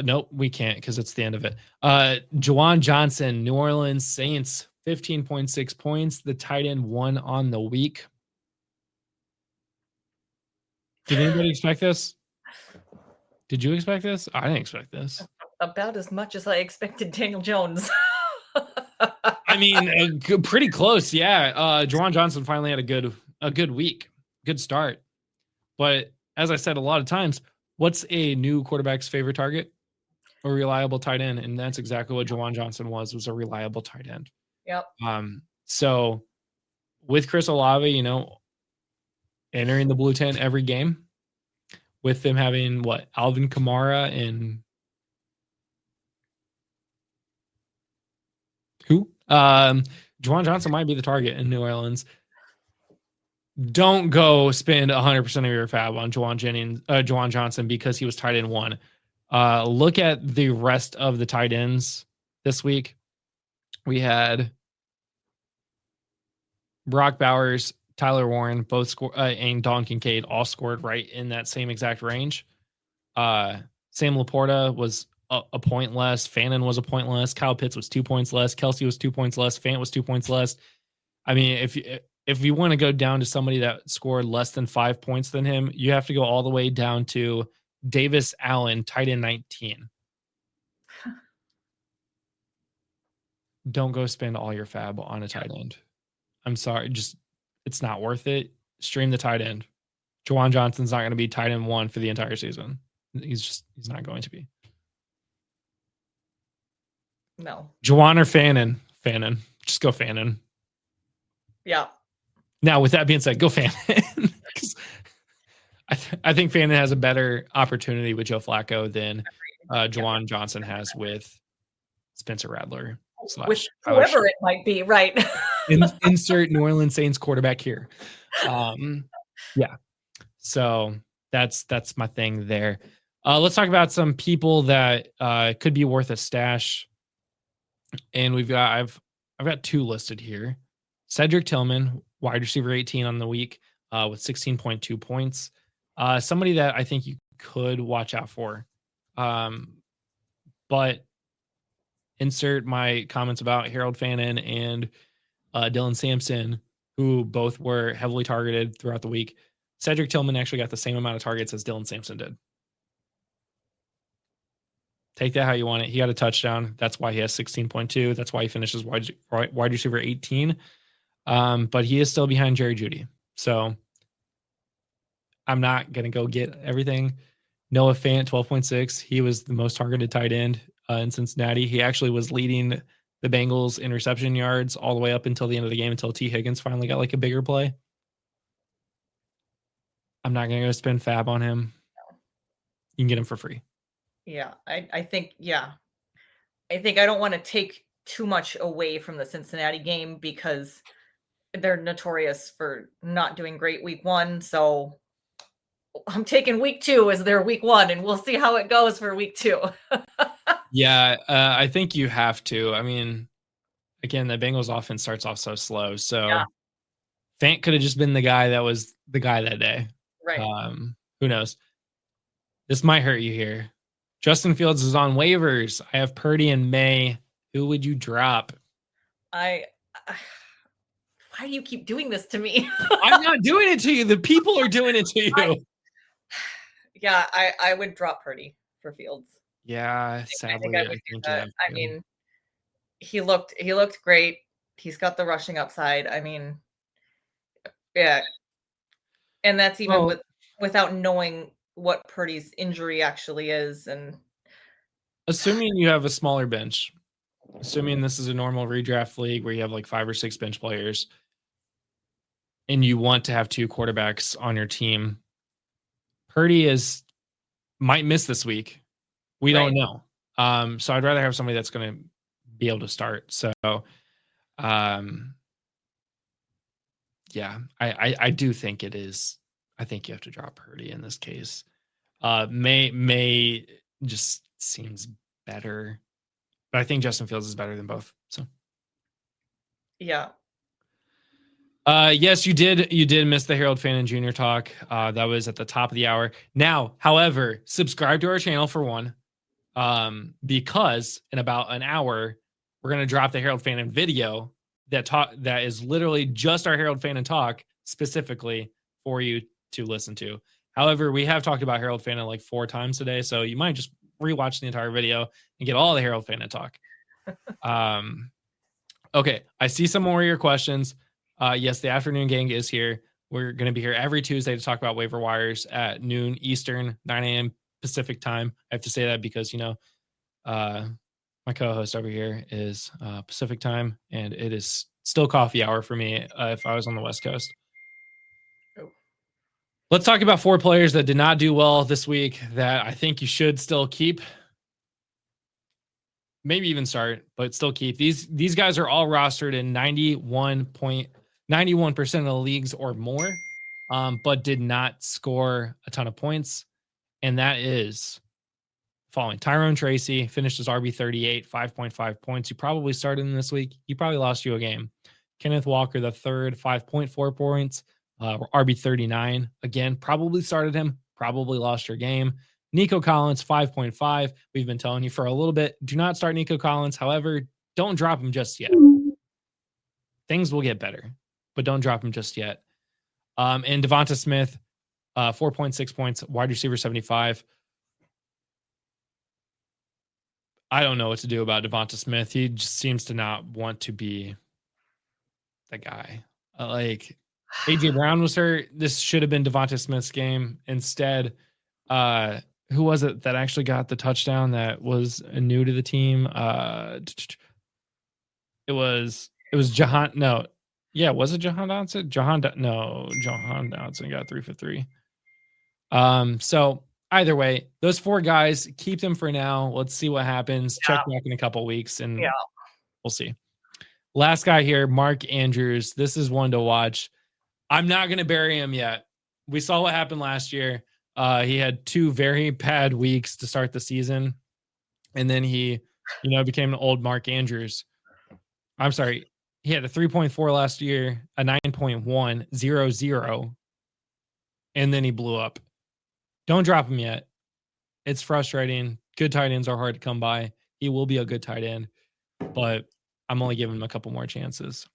Nope, we can't because it's the end of it. Juwan Johnson, New Orleans Saints, 15.6 points. The tight end 1 on the week. Did anybody expect this? Did you expect this? I didn't expect this. About as much as I expected Daniel Jones. I mean, pretty close. Yeah. Juwan Johnson finally had a good week, good start. But as I said a lot of times, what's a new quarterback's favorite target? A reliable tight end. And that's exactly what Juwan Johnson was a reliable tight end. Yep. So with Chris Olave, entering the blue tent every game, with them having Alvin Kamara and who? Juwan Johnson might be the target in New Orleans. Don't go spend 100% of your fab on Juwan Johnson because he was tight end 1. Look at the rest of the tight ends this week. We had Brock Bowers, Tyler Warren, both scored, and Don Kincaid all scored right in that same exact range. Sam Laporta was a point less. Fannin was a point less. Kyle Pitts was 2 points less. Kelsey was 2 points less. Fant was 2 points less. I mean, if you want to go down to somebody that scored less than 5 points than him, you have to go all the way down to Davis Allen, tight end 19. Don't go spend all your fab on a tight end. I'm sorry, it's not worth it. Stream the tight end. Juwan Johnson's not going to be tight end 1 for the entire season. He's not going to be. No. Juwan or Fannin? Fannin. Just go Fannin. Yeah. Now, with that being said, go Fannin. I think Fannin has a better opportunity with Joe Flacco than Juwan Johnson has with Spencer Rattler. With whoever it might be, right? Insert New Orleans Saints quarterback here. Yeah. So that's my thing there. Let's talk about some people that could be worth a stash. And I've got 2 listed here. Cedric Tillman, wide receiver 18 on the week, with 16.2 points. Somebody that I think you could watch out for. But insert my comments about Harold Fannin and Dylan Sampson, who both were heavily targeted throughout the week. Cedric Tillman actually got the same amount of targets as Dylan Sampson did. Take that how you want it. He got a touchdown. That's why he has 16.2. That's why he finishes wide receiver 18. But he is still behind Jerry Jeudy. So I'm not going to go get everything. Noah Fant, 12.6. He was the most targeted tight end in Cincinnati. He actually was leading the Bengals in reception yards all the way up until the end of the game, until T. Higgins finally got a bigger play. I'm not going to go spend fab on him. You can get him for free. Yeah, I think I don't want to take too much away from the Cincinnati game because they're notorious for not doing great week 1. So I'm taking week 2 as their week 1, and we'll see how it goes for week 2. Yeah, I think you have to. I mean, again, the Bengals offense starts off so slow. So Fant could have just been the guy that was the guy that day. Right. Who knows? This might hurt you here. Justin Fields is on waivers. I have Purdy and May. Who would you drop? Why do you keep doing this to me? I'm not doing it to you. The people are doing it to you. I would drop Purdy for Fields. Yeah, sadly, I mean, he looked great. He's got the rushing upside. I mean, yeah. And that's even without knowing what Purdy's injury actually is. And assuming you have a smaller bench, assuming this is a normal redraft league where you have like 5 or 6 bench players and you want to have 2 quarterbacks on your team, Purdy might miss this week. We don't know. So I'd rather have somebody that's going to be able to start. So, yeah, I do think it is. I think you have to drop Purdy in this case. May just seems better, but I think Justin Fields is better than both. So, yeah. Yes, you did miss the Harold Fannin Jr. talk. That was at the top of the hour. Now, however, subscribe to our channel for one, because in about an hour we're gonna drop the Harold Fannin video that is literally just our Harold Fannin talk specifically for you to listen to. However, we have talked about Harold Fannin like 4 times today, so you might just rewatch the entire video and get all the Harold Fannin talk. Okay, I see some more of your questions. Yes, the afternoon gang is here. We're going to be here every Tuesday to talk about waiver wires at noon Eastern, 9 a.m. Pacific time. I have to say that because, my co-host over here is Pacific time, and it is still coffee hour for me if I was on the West Coast. Oh. Let's talk about 4 players that did not do well this week that I think you should still keep. Maybe even start, but still keep. These guys are all rostered in 91% of the leagues or more, but did not score a ton of points. And that is following. Tyrone Tracy finished as RB38, 5.5 points. You probably started him this week. He probably lost you a game. Kenneth Walker, the third, 5.4 points. RB39, again, probably started him, probably lost your game. Nico Collins, 5.5. We've been telling you for a little bit, do not start Nico Collins. However, don't drop him just yet. Things will get better, but don't drop him just yet. And Devonta Smith, 4.6 points, wide receiver 75. I don't know what to do about Devonta Smith. He just seems to not want to be the guy. Like AJ Brown was hurt. This should have been Devonta Smith's game. Instead, who was it that actually got the touchdown that was new to the team? It was Jahan. No. Yeah, was it Jahan Dotson? Jahan Dotson got 3 for 3. So either way, those 4 guys, keep them for now. Let's see what happens. Check back in a couple weeks and we'll see. Last guy here, Mark Andrews. This is one to watch. I'm not going to bury him yet. We saw what happened last year. He had 2 very bad weeks to start the season. And then he, became an old Mark Andrews. I'm sorry. He had a 3.4 last year, a 9.1, 0.0. And then he blew up. Don't drop him yet. It's frustrating. Good tight ends are hard to come by. He will be a good tight end, but I'm only giving him a couple more chances.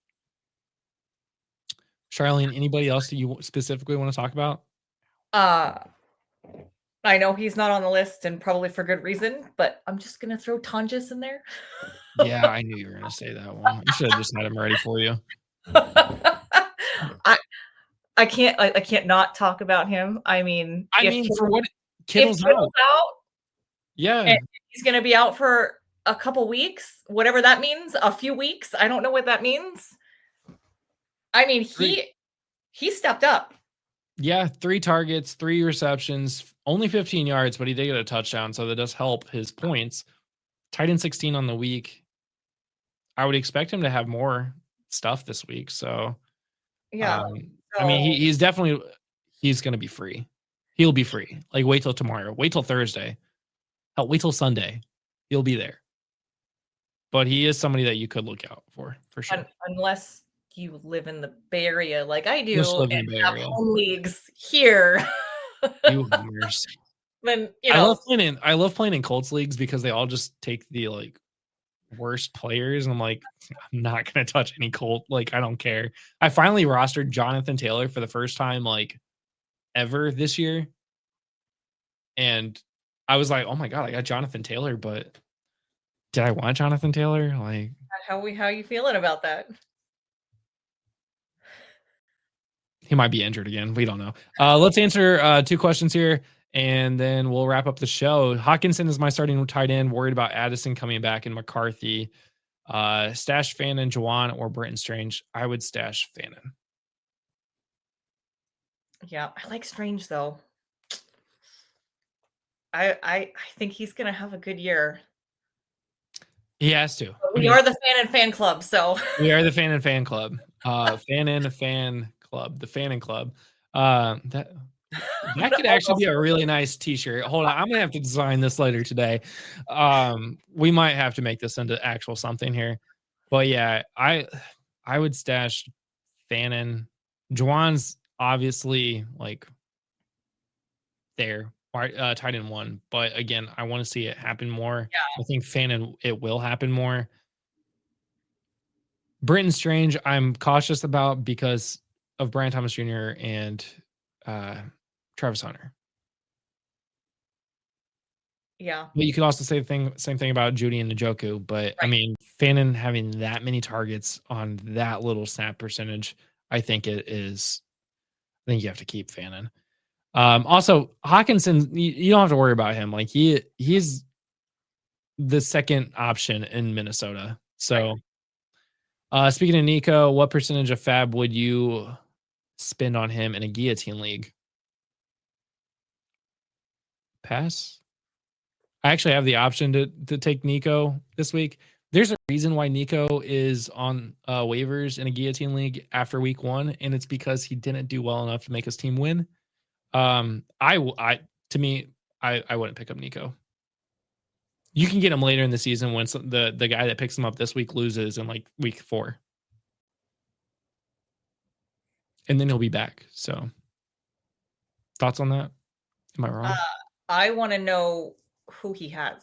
Charlene, anybody else that you specifically want to talk about? I know he's not on the list and probably for good reason, but I'm just going to throw Tonjes in there. Yeah, I knew you were going to say that one. You should have just had him ready for you. I can't not talk about him. I mean, for what Kittle's out. Yeah. And he's going to be out for a couple weeks, whatever that means, a few weeks. I don't know what that means. I mean, he stepped up. Yeah, 3 targets, 3 receptions, only 15 yards, but he did get a touchdown, so that does help his points. Tight end 16 on the week. I would expect him to have more stuff this week. So, yeah. I mean, he's going to be free. He'll be free. Like, wait till tomorrow. Wait till Thursday. Hell, wait till Sunday. He'll be there. But he is somebody that you could look out for sure. Unless you live in the Bay Area like I do and have home leagues here. You homers. Then, I love playing in Colts leagues because they all just take the worst players, and I'm like, I'm not gonna touch any Colt. Like, I don't care. I finally rostered Jonathan Taylor for the first time ever this year, and I was like, oh my god, I got Jonathan Taylor, but did I want Jonathan Taylor? Like, how you feeling about that? He might be injured again. We don't know. Let's answer 2 questions here, and then we'll wrap up the show. Hawkinson is my starting tight end. Worried about Addison coming back and McCarthy. Stash Fannin, Juwan, or Britton Strange. I would stash Fannin. Yeah, I like Strange though. I think he's gonna have a good year. He has to. But we are the fan club, so we are the fan club. Fannin fan club, the Fannin club. That could actually be a really nice t-shirt. Hold on, I'm gonna have to design this later today. We might have to make this into actual something here. But yeah, I would stash Fannin. Juwan's obviously like there, tight end 1, but again, I want to see it happen more. Yeah. I think Fannin, it will happen more. Britton Strange, I'm cautious about because of Brian Thomas Jr. and Travis Hunter. Yeah. But you could also say the same thing about Judy and Njoku. But right. I mean, Fannin having that many targets on that little snap percentage, I think it is. I think you have to keep Fannin. Also, Hawkinson, you don't have to worry about him. Like he's the second option in Minnesota. So, speaking of Nico, what percentage of fab would you spend on him in a guillotine league? Pass. I actually have the option to take Nico this week. There's a reason why Nico is on waivers in a guillotine league after week 1, and it's because he didn't do well enough to make his team win. I wouldn't pick up Nico. You can get him later in the season when the guy that picks him up this week loses in like week 4. And then he'll be back. So thoughts on that? Am I wrong? I want to know who he has.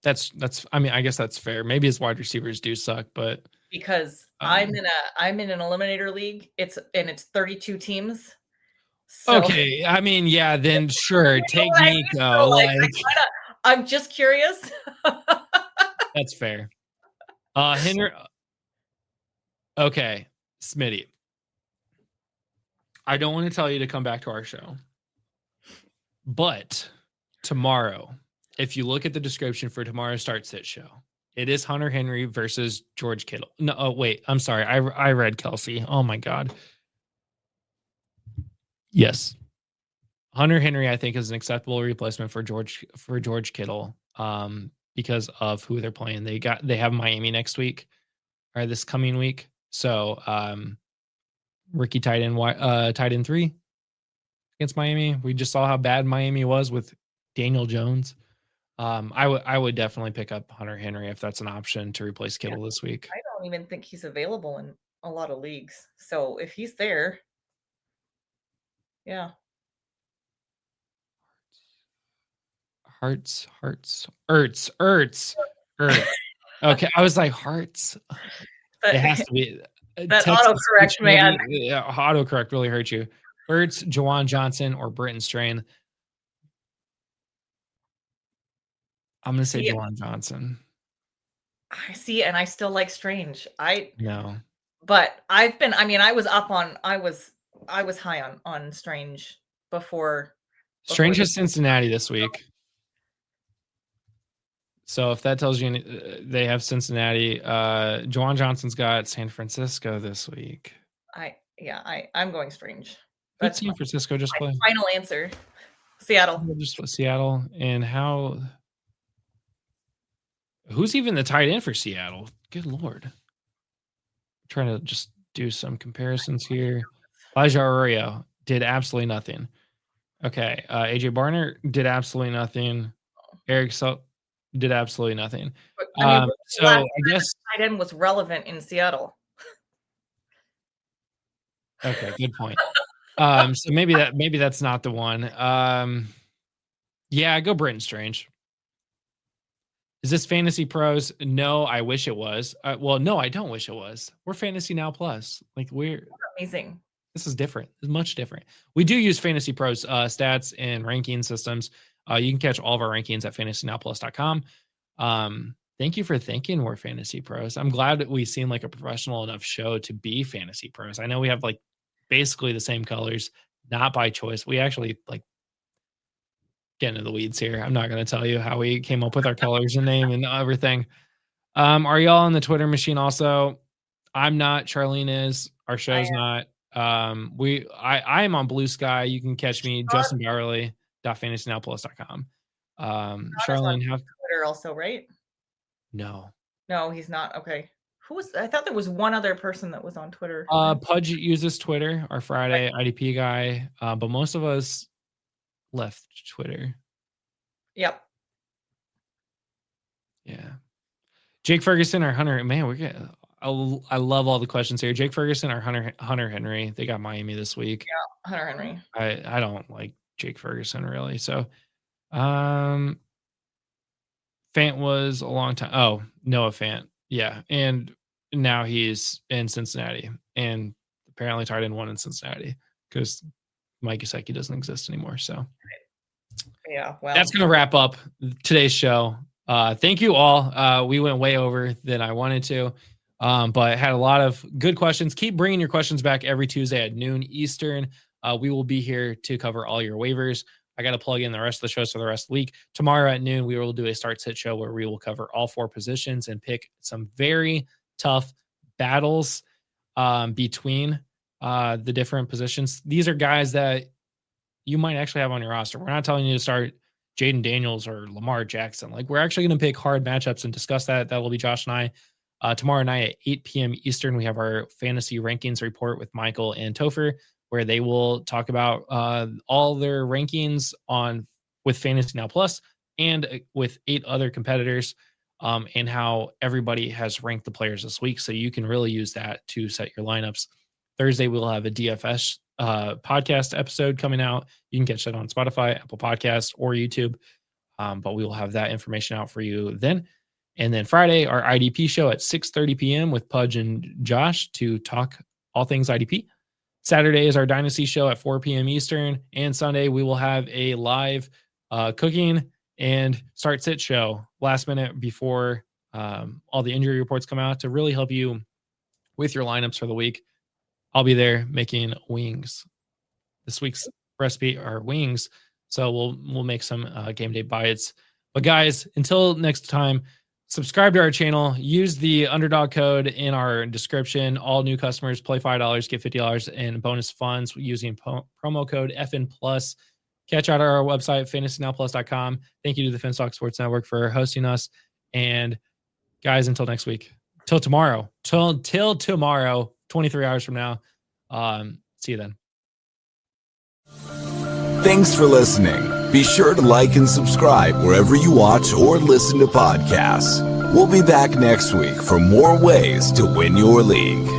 That's I mean, I guess that's fair. Maybe his wide receivers do suck, but because I'm in an eliminator league. It's 32 teams. So, okay, I mean, yeah, then sure, take Nico. I'm just curious. That's fair. Henry. Okay, Smitty. I don't want to tell you to come back to our show, but tomorrow, if you look at the description for tomorrow's Start Sit show, it is Hunter Henry versus George Kittle. No, oh, wait, I'm sorry. I read Kelsey. Oh my God. Yes. Hunter Henry, I think, is an acceptable replacement for George Kittle because of who they're playing. They have Miami next week or this coming week. So rookie tight end 3 against Miami. We just saw how bad Miami was with Daniel Jones. I would definitely pick up Hunter Henry if that's an option to replace Kittle this week. I don't even think he's available in a lot of leagues. So if he's there, yeah. Hearts. Okay, I was like hearts. It has to be that autocorrect, man. Autocorrect really hurt you. Ertz, Juwan Johnson, or Britton Strain. I'm gonna say Juwan Johnson. I see, and I still like Strange. No, but I was high on Strange before. Strange has Cincinnati this week. So if that tells you they have Cincinnati, Juwan Johnson's got San Francisco this week. I'm going Strange. That's San Francisco just play. Final answer. Seattle. Just Seattle. And who's even the tight end for Seattle? Good Lord. I'm trying to just do some comparisons here. Elijah Arroyo did absolutely nothing. Okay. AJ Barner did absolutely nothing. Eric did absolutely nothing. So I guess tight end was relevant in Seattle. Okay, good point. So maybe that's not the one. Yeah, go Britton Strange. Is this Fantasy Pros? No, I wish it was. Well, no, I don't wish it was. We're Fantasy Now Plus. Like we're amazing. This is different. It's much different. We do use Fantasy Pros stats and ranking systems. You can catch all of our rankings at fantasynowplus.com. Thank you for thinking we're Fantasy Pros. I'm glad that we seem like a professional enough show to be Fantasy Pros. I know we have like basically the same colors, not by choice. We actually like get into the weeds here. I'm not going to tell you how we came up with our colors and name and everything. Are y'all on the Twitter machine also? I'm not. Charlene is. Our show's not. I am on Blue Sky. You can catch me, Justin Bowerly, .fantasynowplus.com. Charlene, have Twitter also, right? No, he's not. Okay. Who was? I thought there was one other person that was on Twitter. Pudge uses Twitter, our Friday IDP guy, but most of us left Twitter. Yep. Yeah. Jake Ferguson or Hunter? Man, we get. I love all the questions here. Jake Ferguson or Hunter Henry? They got Miami this week. Yeah, Hunter Henry. I don't like Jake Ferguson really. So, Fant was a long time. Oh, Noah Fant. Yeah, and now he's in Cincinnati, and apparently tied in one in Cincinnati because Mike Gesicki doesn't exist anymore. So, yeah, well, that's gonna wrap up today's show. Thank you all. We went way over than I wanted to. But had a lot of good questions. Keep bringing your questions back every Tuesday at noon Eastern. We will be here to cover all your waivers. I got to plug in the rest of the shows for the rest of the week. Tomorrow at noon, we will do a start sit show where we will cover all 4 positions and pick some very tough battles between the different positions. These are guys that you might actually have on your roster. We're not telling you to start Jaden Daniels or Lamar Jackson. Like, we're actually going to pick hard matchups and discuss that. That will be Josh and I. Tomorrow night at 8 p.m. Eastern, we have our fantasy rankings report with Michael and Topher, where they will talk about all their rankings with Fantasy Now Plus and with 8 other competitors, and how everybody has ranked the players this week. So you can really use that to set your lineups. Thursday, we'll have a DFS podcast episode coming out. You can catch that on Spotify, Apple Podcasts, or YouTube. But we will have that information out for you then. And then Friday, our IDP show at 6:30 p.m. with Pudge and Josh to talk all things IDP. Saturday is our Dynasty show at 4 p.m. Eastern. And Sunday, we will have a live cooking and start sit show last minute before all the injury reports come out to really help you with your lineups for the week. I'll be there making wings. This week's recipe are wings. So we'll make some game day bites. But guys, until next time, subscribe to our channel. Use the underdog code in our description. All new customers play $5, get $50 in bonus funds using promo code FN+. Catch out our website, fantasynowplus.com. Thank you to the Finstock Sports Network for hosting us. And guys, until next week, till tomorrow, 23 hours from now. See you then. Thanks for listening. Be sure to like and subscribe wherever you watch or listen to podcasts. We'll be back next week for more ways to win your league.